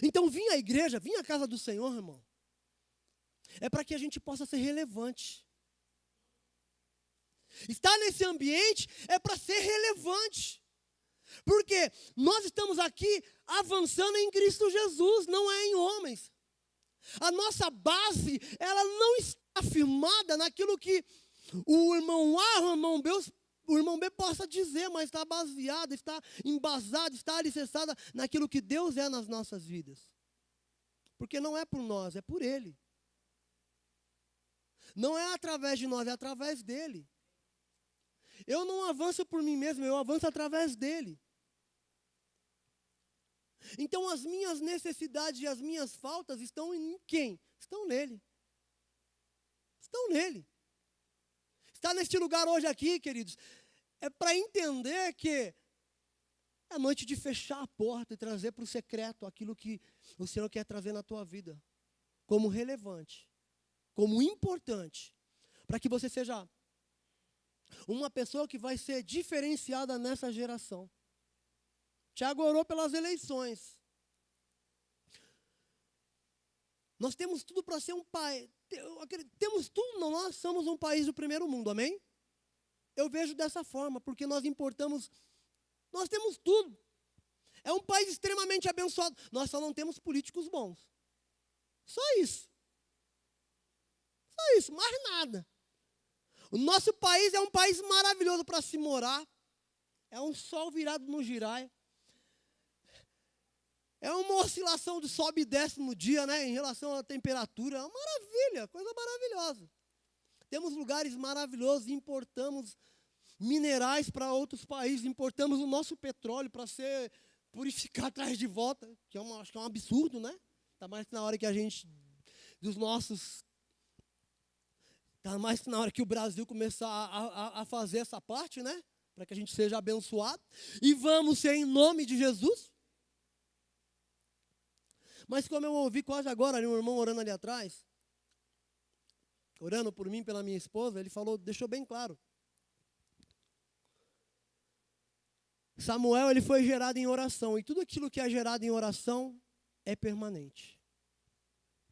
A: Então, vir à igreja, vir à casa do Senhor, irmão, é para que a gente possa ser relevante. Estar nesse ambiente é para ser relevante. Porque nós estamos aqui avançando em Cristo Jesus, não é em homens. A nossa base, ela não está firmada naquilo que o irmão A, o irmão B possa dizer, mas está baseada, está embasada, está alicerçada naquilo que Deus é nas nossas vidas. Porque não é por nós, é por Ele. Não é através de nós, é através dEle. Eu não avanço por mim mesmo, eu avanço através dEle. Então as minhas necessidades e as minhas faltas estão em quem? Estão nele. Estão nele. Estar neste lugar hoje aqui, queridos, é para entender que é noite de fechar a porta e trazer para o secreto aquilo que o Senhor quer trazer na tua vida, como relevante, como importante, para que você seja uma pessoa que vai ser diferenciada nessa geração. Tiago orou pelas eleições. Nós temos tudo para ser um país. Temos tudo, nós somos um país do primeiro mundo, amém? Eu vejo dessa forma, porque nós importamos, nós temos tudo. É um país extremamente abençoado. Nós só não temos políticos bons. Só isso. Só isso, mais nada. O nosso país é um país maravilhoso para se morar. É um sol virado no giraia. É uma oscilação de sobe e desce no dia, né, em relação à temperatura. É uma maravilha, coisa maravilhosa. Temos lugares maravilhosos, importamos minerais para outros países, importamos o nosso petróleo para ser purificado, traz de volta, que acho que é um absurdo, né? Está mais que na hora que a gente, está mais que na hora que o Brasil começar a fazer essa parte, né? Para que a gente seja abençoado. E vamos ser em nome de Jesus. Mas como eu ouvi quase agora um irmão orando ali atrás, orando por mim, pela minha esposa, ele falou, deixou bem claro. Samuel, ele foi gerado em oração, e tudo aquilo que é gerado em oração é permanente.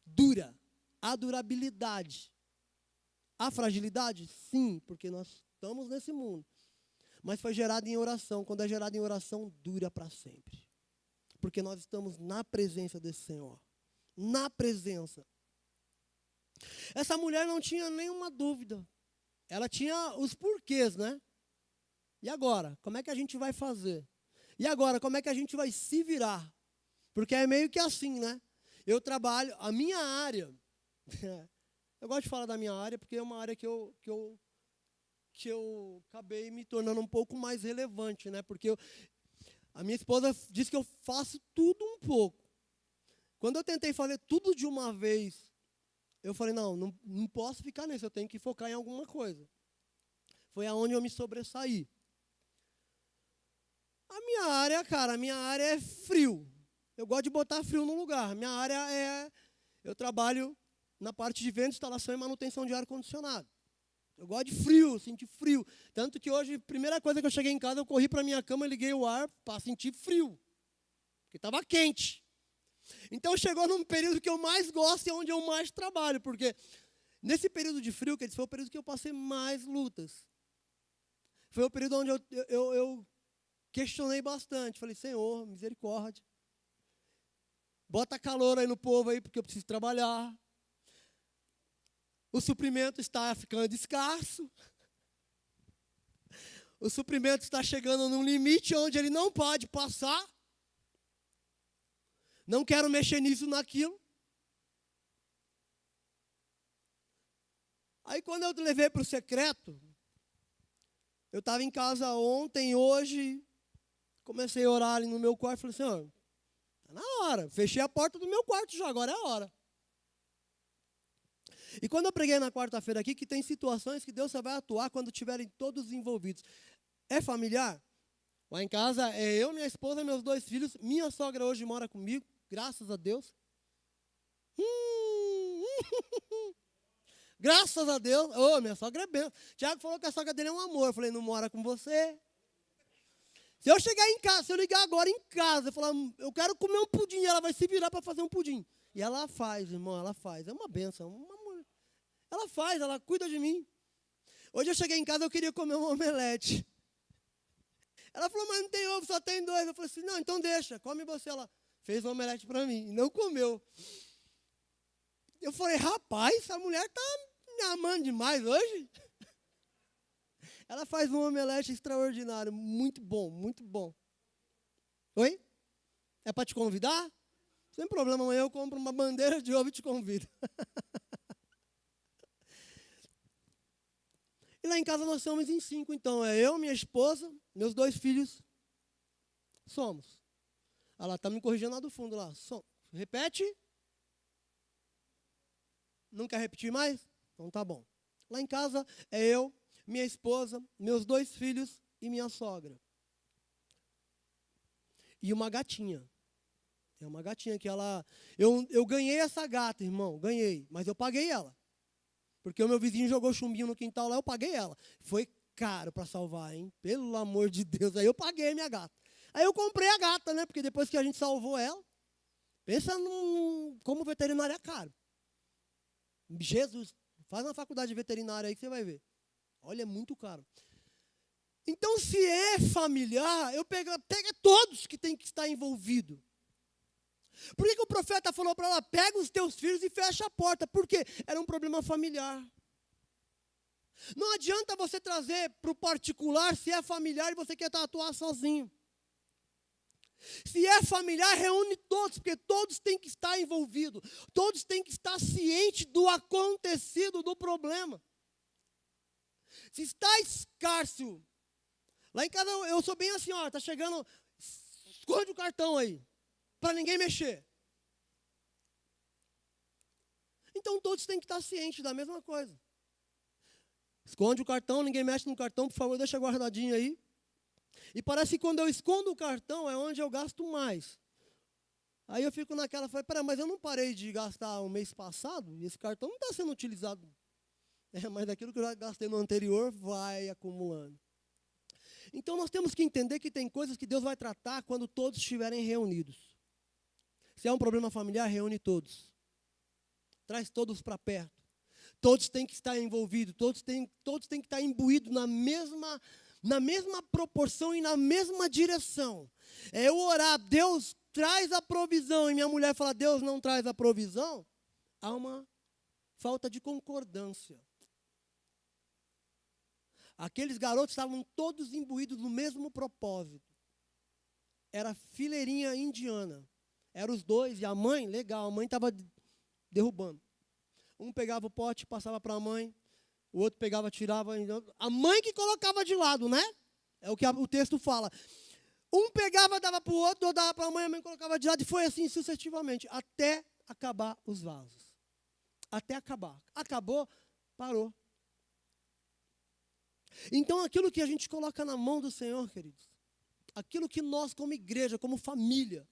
A: Dura, a durabilidade. A fragilidade? Sim, porque nós estamos nesse mundo. Mas foi gerado em oração, quando é gerado em oração, dura para sempre. Porque nós estamos na presença desse Senhor. Na presença. Essa mulher não tinha nenhuma dúvida. Ela tinha os porquês, né? E agora? Como é que a gente vai fazer? E agora? Como é que a gente vai se virar? Porque é meio que assim, né? Eu trabalho, a minha área, eu gosto de falar da minha área porque é uma área que eu acabei me tornando um pouco mais relevante, né? Porque a minha esposa diz que eu faço tudo um pouco. Quando eu tentei fazer tudo de uma vez, eu falei, não posso ficar nisso, eu tenho que focar em alguma coisa. Foi aonde eu me sobressaí. A minha área é frio. Eu gosto de botar frio no lugar. Minha área eu trabalho na parte de venda, instalação e manutenção de ar-condicionado. Eu gosto de frio, sentir frio. Tanto que hoje, primeira coisa que eu cheguei em casa, eu corri para minha cama, liguei o ar para sentir frio. Porque estava quente. Então chegou num período que eu mais gosto e é onde eu mais trabalho. Porque nesse período de frio, que foi o período que eu passei mais lutas. Foi o período onde eu questionei bastante. Falei, Senhor, misericórdia. Bota calor aí no povo aí, porque eu preciso trabalhar. O suprimento está ficando escasso. O suprimento está chegando num limite onde ele não pode passar. Não quero mexer nisso, naquilo. Aí quando eu levei para o secreto, eu estava em casa ontem, hoje, comecei a orar ali no meu quarto, falei, Senhor, está na hora. Fechei a porta do meu quarto já, agora é a hora. E quando eu preguei na quarta-feira aqui, que tem situações que Deus só vai atuar quando estiverem todos envolvidos. É familiar? Lá em casa é eu, minha esposa, meus 2 filhos. Minha sogra hoje mora comigo, graças a Deus. Graças a Deus. Oh, minha sogra é bem. Tiago falou que a sogra dele é um amor. Eu falei, não mora com você. Se eu chegar em casa, se eu ligar agora em casa, eu falar, eu quero comer um pudim, ela vai se virar para fazer um pudim. E ela faz, irmão, ela faz. É uma bênção, uma mulher. Ela faz, ela cuida de mim. Hoje eu cheguei em casa, eu queria comer um omelete. Ela falou, mas não tem ovo, só tem 2. Eu falei assim, não, então deixa, come você. Ela fez um omelete para mim e não comeu. Eu falei, rapaz, essa mulher está me amando demais hoje. Ela faz um omelete extraordinário, muito bom, muito bom. Oi? É para te convidar? Sem problema, amanhã eu compro uma bandeja de ovo e te convido. E lá em casa nós somos em 5, então. É eu, minha esposa, meus 2 filhos. Somos. Ela está me corrigindo lá do fundo lá. Repete. Não quer repetir mais? Então tá bom. Lá em casa é eu, minha esposa, meus 2 filhos e minha sogra. E uma gatinha. É uma gatinha que ela... Eu ganhei essa gata, irmão. Ganhei. Mas eu paguei ela. Porque o meu vizinho jogou chumbinho no quintal lá, eu paguei ela. Foi caro para salvar, hein? Pelo amor de Deus. Aí eu paguei a minha gata. Aí eu comprei a gata, né? Porque depois que a gente salvou ela, pensa como veterinária é caro. Jesus, faz uma faculdade de veterinária aí que você vai ver. Olha, é muito caro. Então, se é familiar, pega todos que tem que estar envolvido. Por que o profeta falou para ela, pega os teus filhos e fecha a porta? Porque era um problema familiar. Não adianta você trazer para o particular, se é familiar e você quer atuar sozinho. Se é familiar, reúne todos, porque todos têm que estar envolvidos. Todos têm que estar cientes do acontecido, do problema. Se está escasso, lá em casa eu sou bem assim, ó, está chegando, esconde o cartão aí, para ninguém mexer. Então todos têm que estar cientes da mesma coisa. Esconde o cartão, ninguém mexe no cartão, por favor, deixa guardadinho aí. E parece que quando eu escondo o cartão é onde eu gasto mais. Aí eu fico naquela, falei, peraí, mas eu não parei de gastar o mês passado e esse cartão não está sendo utilizado. Mas aquilo que eu já gastei no anterior vai acumulando. Então nós temos que entender que tem coisas que Deus vai tratar quando todos estiverem reunidos. Se é um problema familiar, reúne todos. Traz todos para perto. Todos têm que estar envolvidos, todos têm que estar imbuídos na mesma proporção e na mesma direção. É eu orar, Deus traz a provisão, e minha mulher fala, Deus não traz a provisão, há uma falta de concordância. Aqueles garotos estavam todos imbuídos no mesmo propósito. Era fileirinha indiana. Eram os 2, e a mãe, legal, a mãe estava derrubando. Um pegava o pote, passava para a mãe, o outro pegava, tirava. A mãe que colocava de lado, né? É o que o texto fala. Um pegava, dava para o outro, outro dava para a mãe colocava de lado, e foi assim sucessivamente, até acabar os vasos. Até acabar. Acabou, parou. Então, aquilo que a gente coloca na mão do Senhor, queridos, aquilo que nós, como igreja, como família,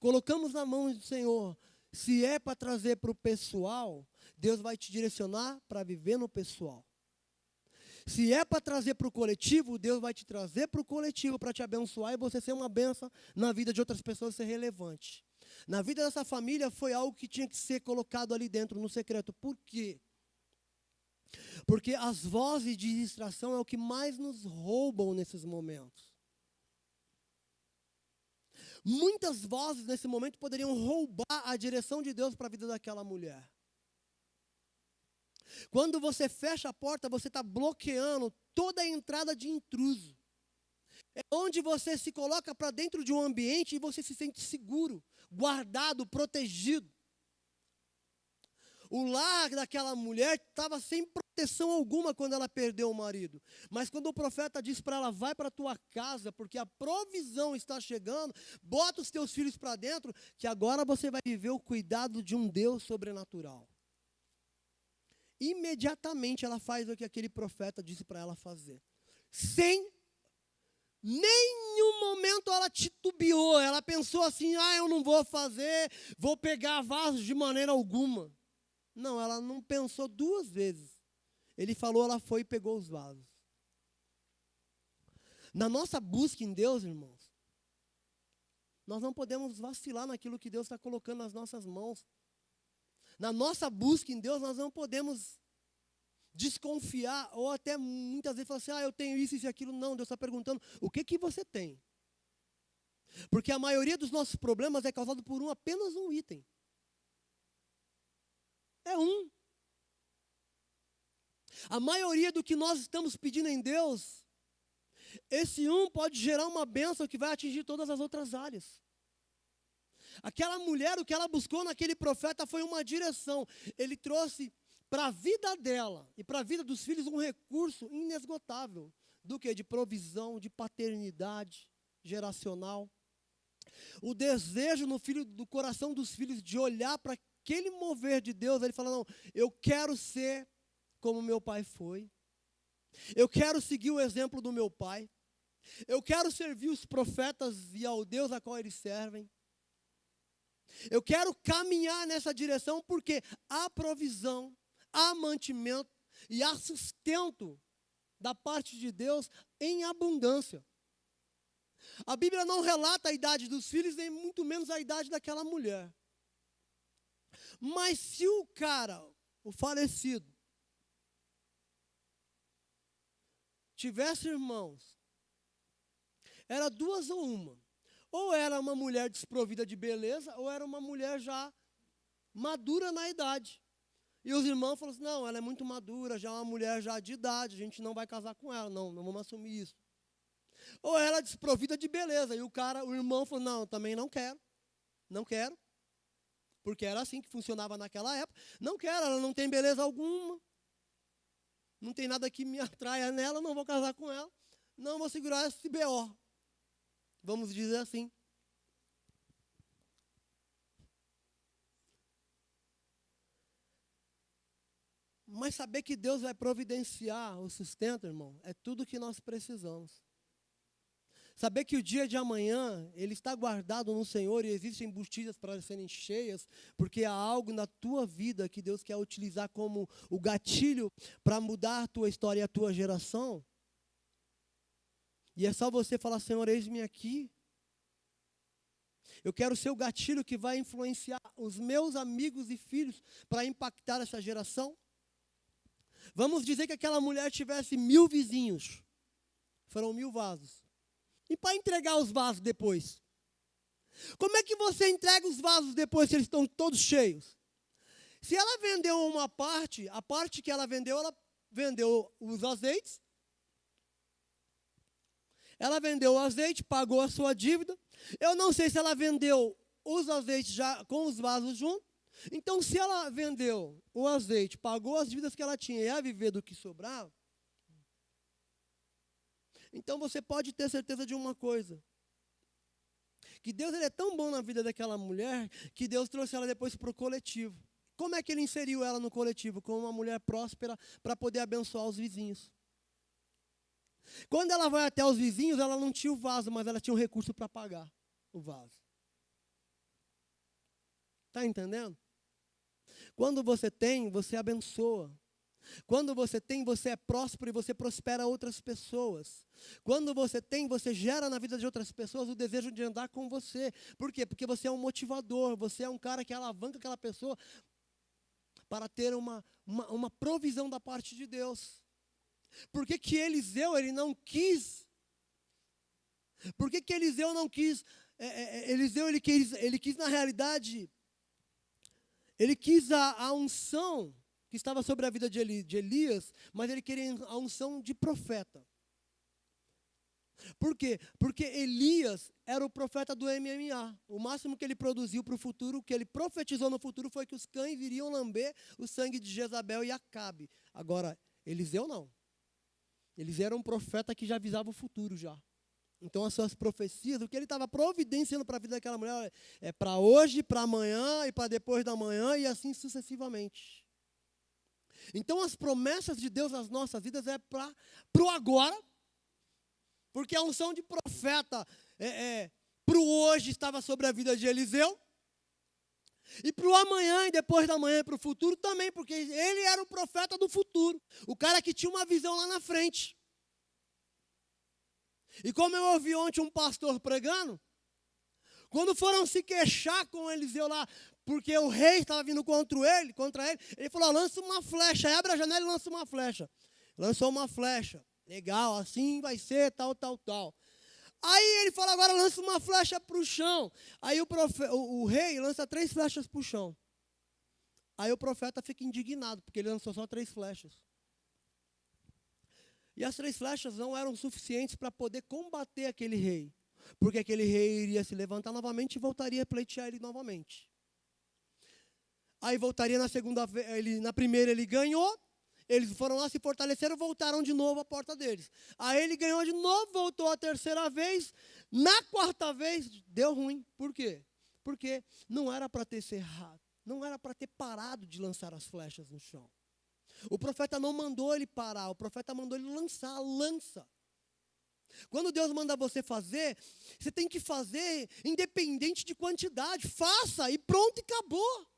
A: colocamos na mão do Senhor, se é para trazer para o pessoal, Deus vai te direcionar para viver no pessoal. Se é para trazer para o coletivo, Deus vai te trazer para o coletivo para te abençoar e você ser uma bênção na vida de outras pessoas, ser relevante. Na vida dessa família foi algo que tinha que ser colocado ali dentro, no secreto. Por quê? Porque as vozes de distração é o que mais nos roubam nesses momentos. Muitas vozes nesse momento poderiam roubar a direção de Deus para a vida daquela mulher. Quando você fecha a porta, você está bloqueando toda a entrada de intruso. É onde você se coloca para dentro de um ambiente e você se sente seguro, guardado, protegido. O lar daquela mulher estava sem proteção alguma quando ela perdeu o marido. Mas quando o profeta disse para ela, vai para a tua casa, porque a provisão está chegando, bota os teus filhos para dentro, que agora você vai viver o cuidado de um Deus sobrenatural. Imediatamente ela faz o que aquele profeta disse para ela fazer. Sem nenhum momento ela titubeou, ela pensou assim, eu não vou fazer, vou pegar vasos de maneira alguma. Não, ela não pensou duas vezes. Ele falou, ela foi e pegou os vasos. Na nossa busca em Deus, irmãos, nós não podemos vacilar naquilo que Deus está colocando nas nossas mãos. Na nossa busca em Deus, nós não podemos desconfiar, ou até muitas vezes falar assim, eu tenho isso e aquilo. Não, Deus está perguntando, o que você tem? Porque a maioria dos nossos problemas é causado por apenas um item. É um. A maioria do que nós estamos pedindo em Deus, esse um pode gerar uma bênção que vai atingir todas as outras áreas. Aquela mulher, o que ela buscou naquele profeta foi uma direção. Ele trouxe para a vida dela e para a vida dos filhos um recurso inesgotável. Do que? De provisão, de paternidade geracional. O desejo do coração dos filhos de olhar para aquele mover de Deus. Ele fala, não, eu quero ser como meu pai foi. Eu quero seguir o exemplo do meu pai. Eu quero servir os profetas e ao Deus a qual eles servem. Eu quero caminhar nessa direção porque há provisão, há mantimento e há sustento da parte de Deus em abundância. A Bíblia não relata a idade dos filhos, nem muito menos a idade daquela mulher. Mas se o cara, o falecido, tivesse irmãos, era duas ou uma. Ou era uma mulher desprovida de beleza, ou era uma mulher já madura na idade. E os irmãos falaram assim, não, ela é muito madura, já é uma mulher já de idade, a gente não vai casar com ela, não vamos assumir isso. Ou ela desprovida de beleza, e o irmão falou, não, também não quero, porque era assim que funcionava naquela época, não quero, ela não tem beleza alguma, não tem nada que me atraia nela, não vou casar com ela, não vou segurar esse BO. Vamos dizer assim. Mas saber que Deus vai providenciar o sustento, irmão, é tudo que nós precisamos. Saber que o dia de amanhã, ele está guardado no Senhor e existem botijas para serem cheias, porque há algo na tua vida que Deus quer utilizar como o gatilho para mudar a tua história e a tua geração. E é só você falar, Senhor, eis-me aqui. Eu quero ser o gatilho que vai influenciar os meus amigos e filhos para impactar essa geração. Vamos dizer que aquela mulher tivesse 1000 vizinhos. Foram 1000 vasos. E para entregar os vasos depois? Como é que você entrega os vasos depois se eles estão todos cheios? Se ela vendeu uma parte, a parte que ela vendeu os azeites. Ela vendeu o azeite, pagou a sua dívida. Eu não sei se ela vendeu os azeites já com os vasos juntos. Então, se ela vendeu o azeite, pagou as dívidas que ela tinha e ia viver do que sobrava, então você pode ter certeza de uma coisa. Que Deus ele é tão bom na vida daquela mulher que Deus trouxe ela depois para o coletivo. Como é que ele inseriu ela no coletivo? Como uma mulher próspera para poder abençoar os vizinhos. Quando ela vai até os vizinhos, ela não tinha o vaso, mas ela tinha um recurso para pagar o vaso. Está entendendo? Quando você tem, você abençoa. Quando você tem, você é próspero e você prospera outras pessoas. Quando você tem, você gera na vida de outras pessoas o desejo de andar com você. Por quê? Porque você é um motivador, você é um cara que alavanca aquela pessoa para ter uma provisão da parte de Deus. Por que que Eliseu, ele não quis? Por que que Eliseu não quis? Eliseu, ele quis na realidade, ele quis a unção que estava sobre a vida de Elias, mas ele queria a unção de profeta. Por quê? Porque Elias era o profeta do MMA. O máximo que ele produziu para o futuro, o que ele profetizou no futuro, foi que os cães iriam lamber o sangue de Jezabel e Acabe. Agora, Eliseu não. Eliseu era um profeta que já avisava o futuro já. Então, as suas profecias, o que ele estava providenciando para a vida daquela mulher, é para hoje, para amanhã e para depois da manhã e assim sucessivamente. Então, as promessas de Deus nas nossas vidas é para o agora, porque a unção de profeta para o hoje estava sobre a vida de Eliseu, e para o amanhã e depois da manhã e para o futuro também, porque ele era o profeta do futuro, o cara que tinha uma visão lá na frente. E como eu ouvi ontem um pastor pregando, quando foram se queixar com Eliseu lá, porque o rei estava vindo contra ele, ele falou, lança uma flecha, abre a janela e lança uma flecha. Lançou uma flecha, legal, assim vai ser, tal. Aí ele fala, agora lança uma flecha para o chão. Aí o rei lança 3 flechas para o chão. Aí o profeta fica indignado, porque ele lançou só 3 flechas. E as 3 flechas não eram suficientes para poder combater aquele rei. Porque aquele rei iria se levantar novamente e voltaria a pleitear ele novamente. Aí voltaria na segunda vez, na primeira ele ganhou. Eles foram lá, se fortaleceram, voltaram de novo à porta deles. Aí ele ganhou de novo, voltou a terceira vez. Na quarta vez, deu ruim. Por quê? Porque não era para ter cerrado. Não era para ter parado de lançar as flechas no chão. O profeta não mandou ele parar, o profeta mandou ele lança. Quando Deus manda você fazer, você tem que fazer independente de quantidade. Faça e pronto e acabou.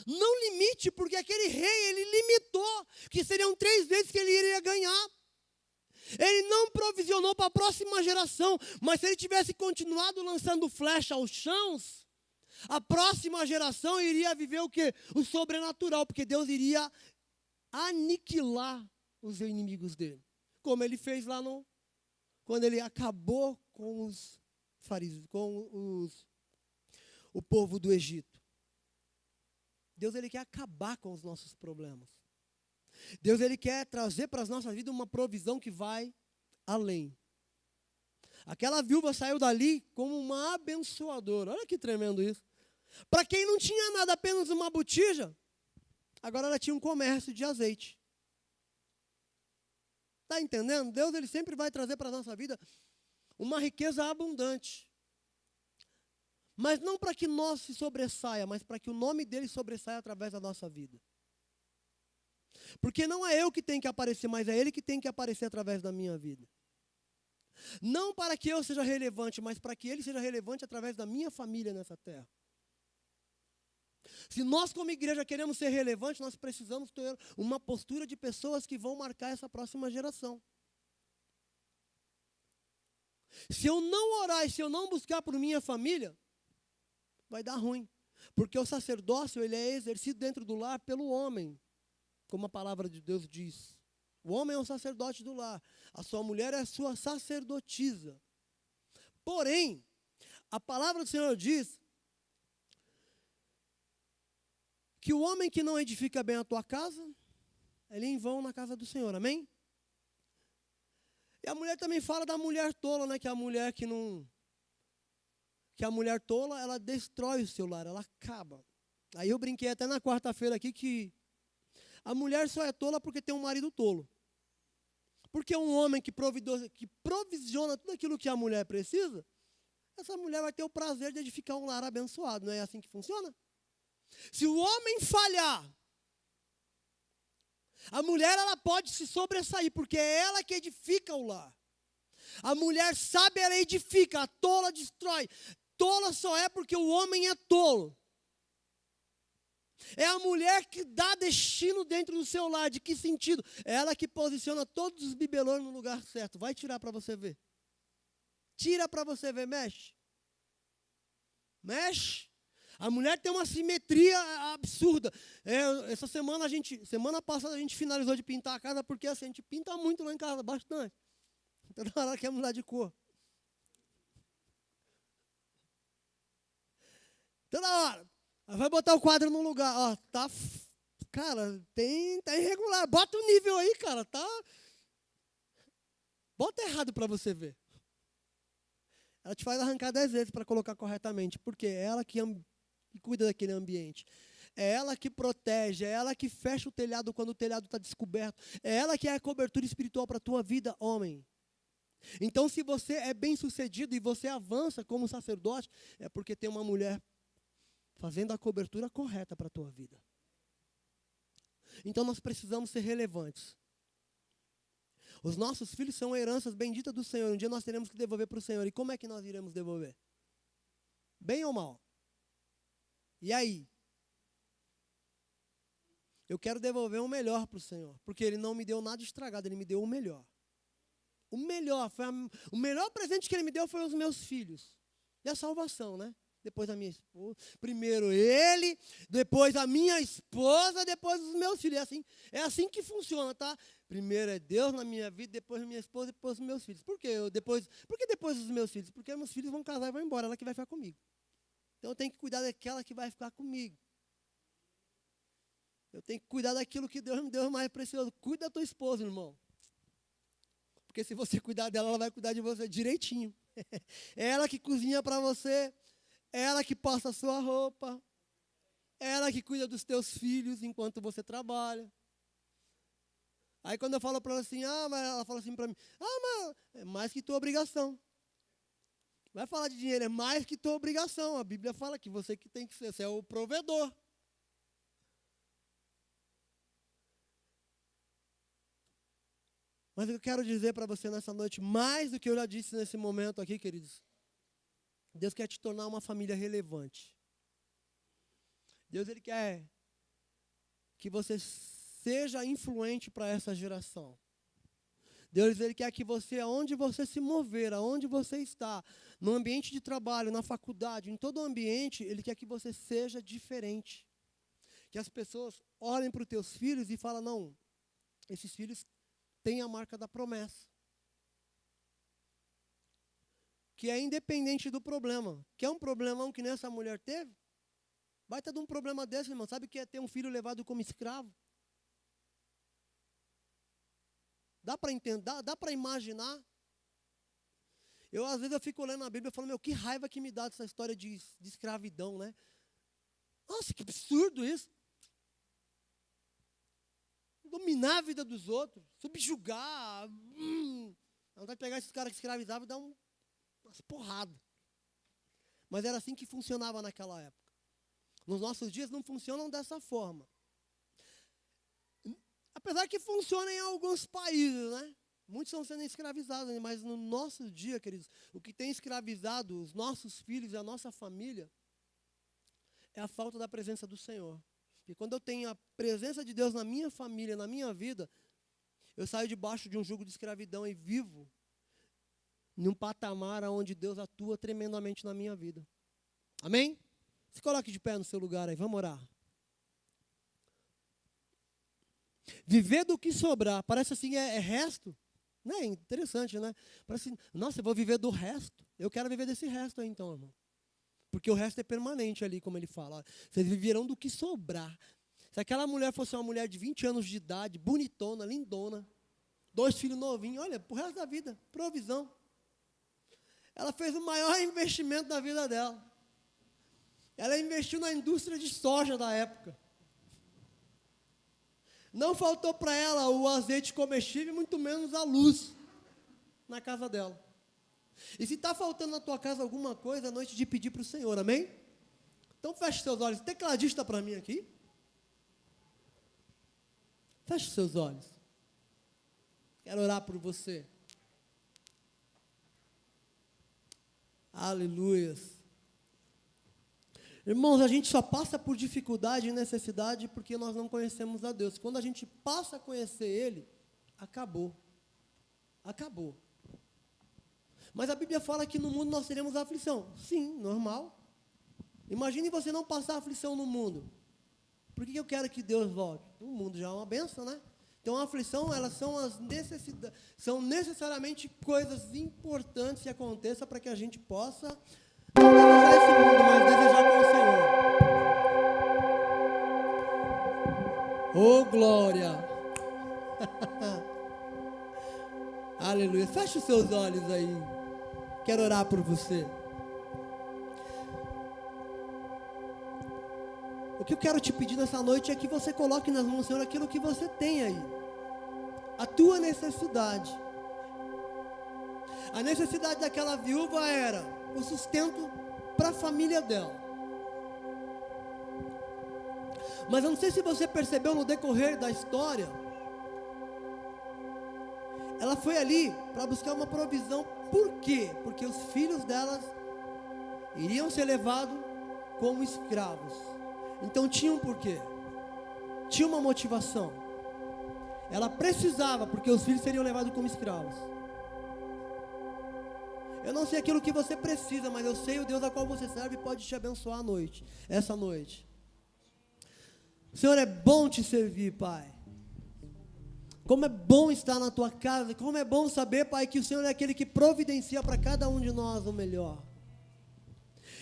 A: Não limite, porque aquele rei, ele limitou, que seriam 3 vezes que ele iria ganhar. Ele não provisionou para a próxima geração, mas se ele tivesse continuado lançando flecha aos chãos, a próxima geração iria viver o quê? O sobrenatural, porque Deus iria aniquilar os inimigos dele. Como ele fez lá quando ele acabou com os fariseus, o povo do Egito. Deus, ele quer acabar com os nossos problemas. Deus, ele quer trazer para as nossas vidas uma provisão que vai além. Aquela viúva saiu dali como uma abençoadora. Olha que tremendo isso. Para quem não tinha nada, apenas uma botija, agora ela tinha um comércio de azeite. Está entendendo? Deus, ele sempre vai trazer para a nossa vida uma riqueza abundante. Mas não para que nós se sobressaia, mas para que o nome dele sobressaia através da nossa vida. Porque não é eu que tenho que aparecer, mas é ele que tem que aparecer através da minha vida. Não para que eu seja relevante, mas para que ele seja relevante através da minha família nessa terra. Se nós como igreja queremos ser relevantes, nós precisamos ter uma postura de pessoas que vão marcar essa próxima geração. Se eu não orar e se eu não buscar por minha família, vai dar ruim. Porque o sacerdócio, ele é exercido dentro do lar pelo homem, como a palavra de Deus diz. O homem é um sacerdote do lar. A sua mulher é a sua sacerdotisa. Porém, a palavra do Senhor diz que o homem que não edifica bem a tua casa, ele é em vão na casa do Senhor, amém? E a mulher também fala da mulher tola, né? Que é a mulher que a mulher tola, ela destrói o seu lar, ela acaba. Aí eu brinquei até na quarta-feira aqui que a mulher só é tola porque tem um marido tolo. Porque um homem que provisiona tudo aquilo que a mulher precisa, essa mulher vai ter o prazer de edificar um lar abençoado. Não é assim que funciona? Se o homem falhar, a mulher, ela pode se sobressair, porque é ela que edifica o lar. A mulher sábia, ela edifica, a tola destrói. Tola só é porque o homem é tolo. É a mulher que dá destino dentro do seu lar. De que sentido? É ela que posiciona todos os bibelôs no lugar certo. Vai tirar para você ver. Tira para você ver, mexe. Mexe. A mulher tem uma simetria absurda. Essa semana passada a gente finalizou de pintar a casa, porque assim, a gente pinta muito lá em casa, bastante. Toda hora quer mudar de cor. Toda hora. Vai botar o quadro no lugar. Ó, tá, cara, tá irregular. Bota o nível aí, cara. Tá. Bota errado para você ver. Ela te faz arrancar 10 vezes para colocar corretamente. Porque é ela que cuida daquele ambiente. É ela que protege. É ela que fecha o telhado quando o telhado está descoberto. É ela que é a cobertura espiritual para a tua vida, homem. Então, se você é bem sucedido e você avança como sacerdote, é porque tem uma mulher fazendo a cobertura correta para a tua vida. Então nós precisamos ser relevantes. Os nossos filhos são heranças benditas do Senhor. Um dia nós teremos que devolver para o Senhor. E como é que nós iremos devolver? Bem ou mal? E aí? Eu quero devolver o melhor para o Senhor. Porque Ele não me deu nada estragado, Ele me deu o melhor. O melhor presente que Ele me deu foi os meus filhos. E a salvação, né? Depois a minha esposa, primeiro ele, depois a minha esposa, depois os meus filhos. É assim que funciona, tá? Primeiro é Deus na minha vida, depois a minha esposa, depois os meus filhos. Por que depois os meus filhos? Porque meus filhos vão casar e vão embora, ela que vai ficar comigo. Então eu tenho que cuidar daquela que vai ficar comigo. Eu tenho que cuidar daquilo que Deus me deu mais precioso. Cuida da tua esposa, irmão. Porque se você cuidar dela, ela vai cuidar de você direitinho. É ela que cozinha para você. É ela que passa a sua roupa. É ela que cuida dos teus filhos enquanto você trabalha. Aí quando eu falo para ela assim, mas ela fala assim para mim, mas é mais que tua obrigação. Vai falar de dinheiro, é mais que tua obrigação. A Bíblia fala que você que tem que ser, você é o provedor. Mas eu quero dizer para você nessa noite, mais do que eu já disse nesse momento aqui, queridos. Deus quer te tornar uma família relevante. Deus, Ele quer que você seja influente para essa geração. Deus, Ele quer que você, aonde você se mover, aonde você está, no ambiente de trabalho, na faculdade, em todo o ambiente, Ele quer que você seja diferente. Que as pessoas olhem para os teus filhos e falem, não, esses filhos têm a marca da promessa. Que é independente do problema. Quer um problemão que nem essa mulher teve? Vai ter um problema desse, irmão. Sabe o que é ter um filho levado como escravo? Dá para entender? Dá para imaginar? Às vezes, eu fico lendo a Bíblia e falo, que raiva que me dá dessa história de escravidão, né? Nossa, que absurdo isso. Dominar a vida dos outros, subjugar. Não vai pegar esses caras que escravizavam e dar umas porradas. Mas era assim que funcionava naquela época. Nos nossos dias não funcionam dessa forma. Apesar que funciona em alguns países, né? Muitos estão sendo escravizados, mas no nosso dia, queridos, o que tem escravizado os nossos filhos e a nossa família é a falta da presença do Senhor. E quando eu tenho a presença de Deus na minha família, na minha vida, eu saio debaixo de um jugo de escravidão e vivo num patamar onde Deus atua tremendamente na minha vida. Amém? Se coloque de pé no seu lugar aí, vamos orar. Viver do que sobrar, parece assim, é resto. Não é interessante, né? Parece, nossa, eu vou viver do resto. Eu quero viver desse resto aí então, irmão. Porque o resto é permanente ali, como ele fala. Vocês viverão do que sobrar. Se aquela mulher fosse uma mulher de 20 anos de idade, bonitona, lindona, 2 filhos novinhos, olha, pro resto da vida, provisão. Ela fez o maior investimento da vida dela. Ela investiu na indústria de soja da época. Não faltou para ela o azeite comestível, muito menos a luz na casa dela. E se está faltando na tua casa alguma coisa, é noite de pedir para o Senhor, amém? Então feche seus olhos. Tecladista para mim aqui. Feche seus olhos. Quero orar por você. Aleluia. Irmãos, a gente só passa por dificuldade e necessidade porque nós não conhecemos a Deus. Quando a gente passa a conhecer Ele, acabou. Acabou. Mas a Bíblia fala que no mundo nós teremos aflição. Sim, normal. Imagine você não passar aflição no mundo. Por que eu quero que Deus volte? O mundo já é uma bênção, né? Então a aflição, elas são as necessidades, são necessariamente coisas importantes que aconteçam para que a gente possa não desejar esse mundo, mas desejar com o Senhor. Oh, glória! Aleluia. Feche os seus olhos aí. Quero orar por você. O que eu quero te pedir nessa noite é que você coloque nas mãos do Senhor aquilo que você tem aí. A tua necessidade. A necessidade daquela viúva era o sustento para a família dela. Mas eu não sei se você percebeu no decorrer da história, ela foi ali para buscar uma provisão. Por quê? Porque os filhos delas iriam ser levados como escravos. Então tinha um porquê, tinha uma motivação. Ela precisava, porque os filhos seriam levados como escravos. Eu não sei aquilo que você precisa, mas eu sei o Deus a qual você serve pode te abençoar à noite, essa noite. O Senhor é bom te servir, Pai. Como é bom estar na tua casa, como é bom saber, Pai, que o Senhor é aquele que providencia para cada um de nós o melhor.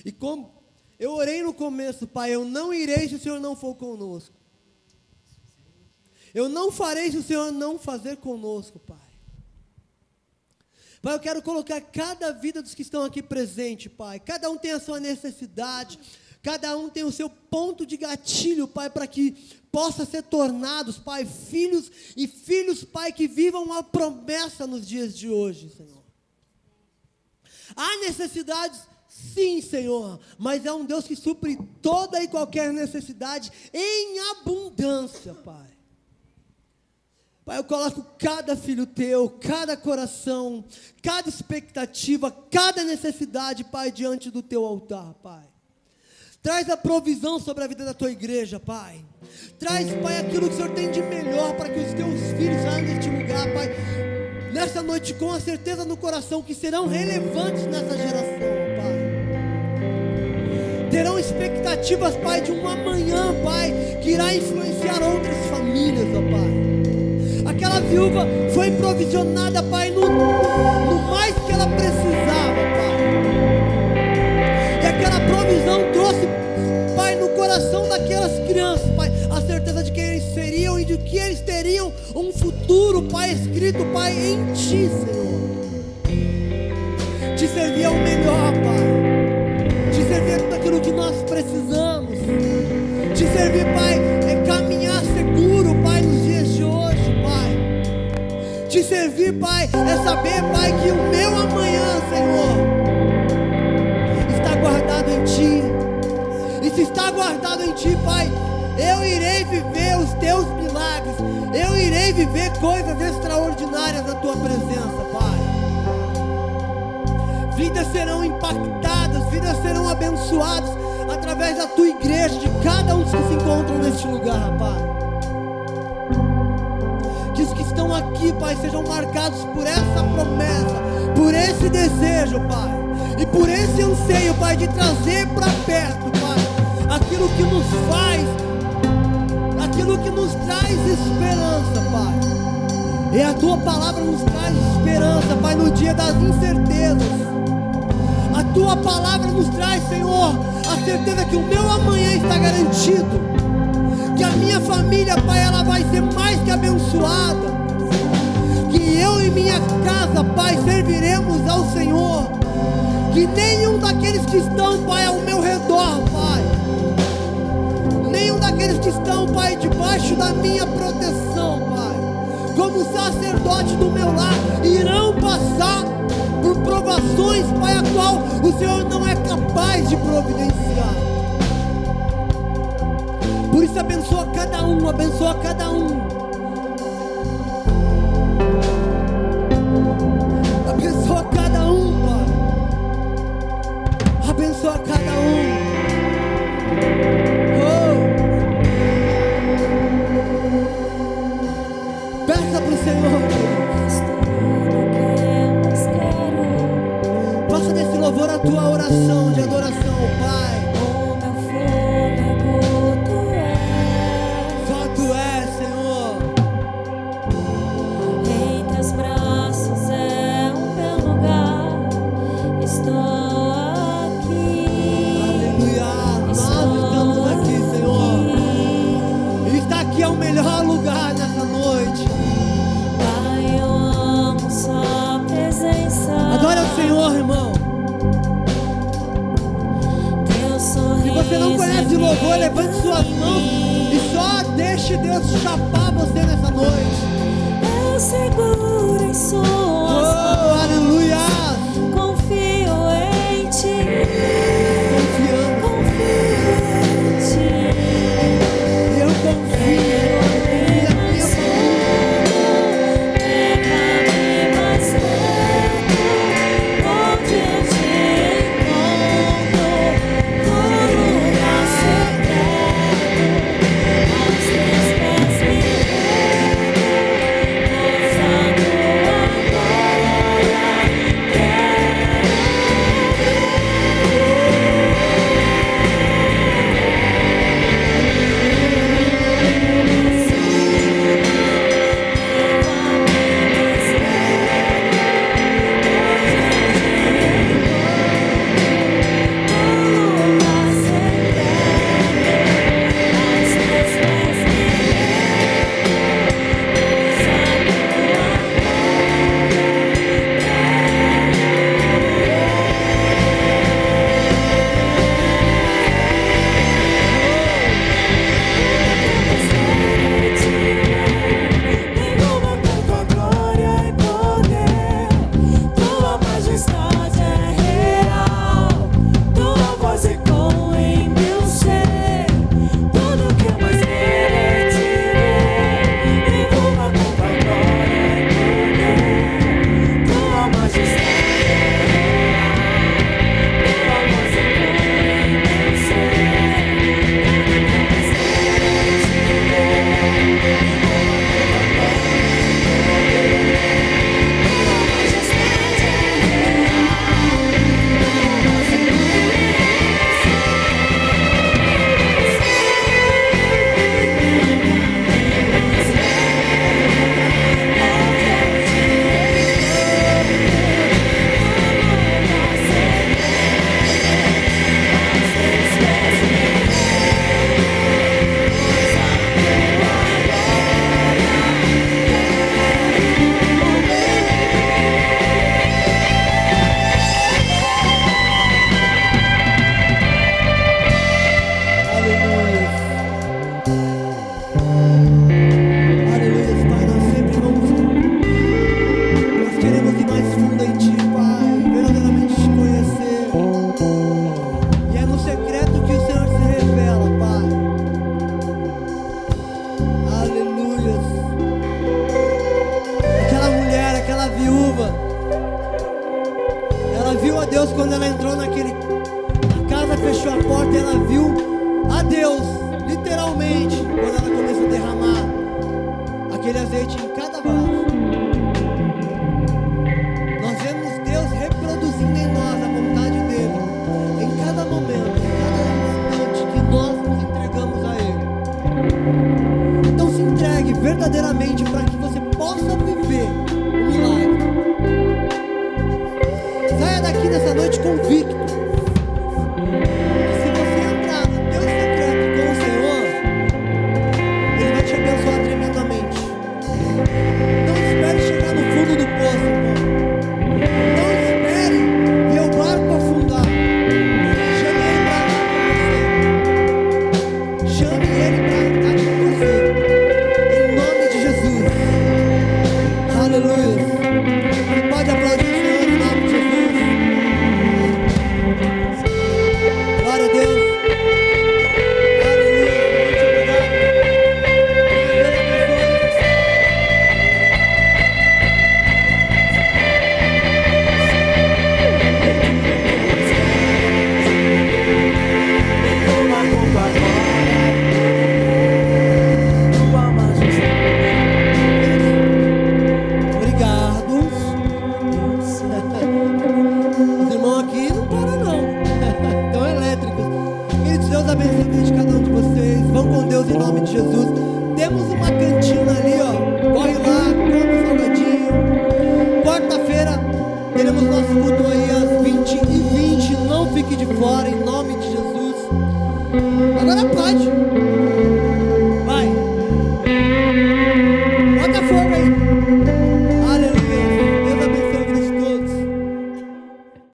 A: E como eu orei no começo, Pai, eu não irei se o Senhor não for conosco. Eu não farei se o Senhor não fazer conosco, Pai. Pai, eu quero colocar cada vida dos que estão aqui presente, Pai. Cada um tem a sua necessidade, cada um tem o seu ponto de gatilho, Pai, para que possa ser tornados, Pai, filhos e filhos, Pai, que vivam a promessa nos dias de hoje, Senhor. Há necessidades, sim, Senhor, mas é um Deus que supre toda e qualquer necessidade em abundância, Pai. Pai, eu coloco cada filho teu, cada coração, cada expectativa, cada necessidade, Pai, diante do teu altar, Pai. Traz a provisão sobre a vida da tua igreja, Pai. Traz, Pai, aquilo que o Senhor tem de melhor para que os teus filhos saiam deste lugar, Pai. Nessa noite, com a certeza no coração que serão relevantes nessa geração, Pai. Terão expectativas, Pai, de um amanhã, Pai, que irá influenciar outras famílias, ó Pai. Aquela viúva foi provisionada, Pai, no mais que ela precisava, Pai. E aquela provisão trouxe, Pai, no coração daquelas crianças, Pai, a certeza de quem eles seriam e de que eles teriam um futuro, Pai, escrito, Pai, em Ti, Senhor. Te servir é o melhor, Pai. Te servir é tudo aquilo que nós precisamos. Te servir, Pai, é caminhar seguro, Pai, nos dias de hoje, Pai. Te servir, Pai, é saber, Pai, que o meu amanhã, Senhor, está guardado em Ti. E se está guardado em Ti, Pai, eu irei viver os Teus milagres. Eu irei viver coisas extraordinárias na Tua presença, Pai. Vidas serão impactadas, vidas serão abençoadas através da Tua igreja, de cada um dos que se encontram neste lugar, Pai. Que os que estão aqui, Pai, sejam marcados por essa promessa, por esse desejo, Pai, e por esse anseio, Pai, de trazer para perto, Pai, aquilo que nos faz, aquilo que nos traz esperança, Pai. E a Tua palavra nos traz esperança, Pai, no dia das incertezas. A Tua palavra nos traz, Senhor, a certeza que o meu amanhã está garantido, que a minha família, Pai, ela vai ser mais que abençoada, que eu e minha casa, Pai, serviremos ao Senhor, que nenhum daqueles que estão, Pai, ao meu redor, Pai, nenhum daqueles que estão, Pai, debaixo da minha proteção, Pai, como sacerdote do meu lar, irão passar por provações, Pai, a qual o Senhor não é capaz de providenciar. Por isso abençoa cada um, abençoa cada um. Abençoa cada um, Pai. Abençoa cada um. Peça para o Senhor. Faça desse louvor a tua oração de adoração ao Pai. Só tu és, Senhor.
B: Em teus braços é o meu lugar. Estou aqui.
A: Aleluia. Nós estamos aqui, Senhor. E estar aqui é o melhor lugar nessa noite.
B: Pai, eu amo sua presença.
A: Adore ao Senhor, irmão. Se você não conhece o louvor, levante suas mãos e só deixe Deus chapar você nessa noite.
B: Eu seguro em suas mãos.
A: Aleluia.
B: Confio em ti.
A: Confiando.
B: Confio em ti.
A: Eu confio. Verdadeiramente para que você possa viver o milagre. Saia daqui nessa noite convicto que se você entrar no teu secreto com o Senhor, Ele vai te abençoar tremendamente. Não espere chegar no fundo do poço, irmão. Não espere ver o barco afundar. Chame Ele para andar com você. Chame Ele para andar com você. Aleluia. Pode aplaudir o Senhor em nome de Jesus. Glória a Deus. Aleluia. Muito obrigado. Deus abençoe. temos nosso culto aí às 20h20. Não fique de fora, em nome de Jesus. Agora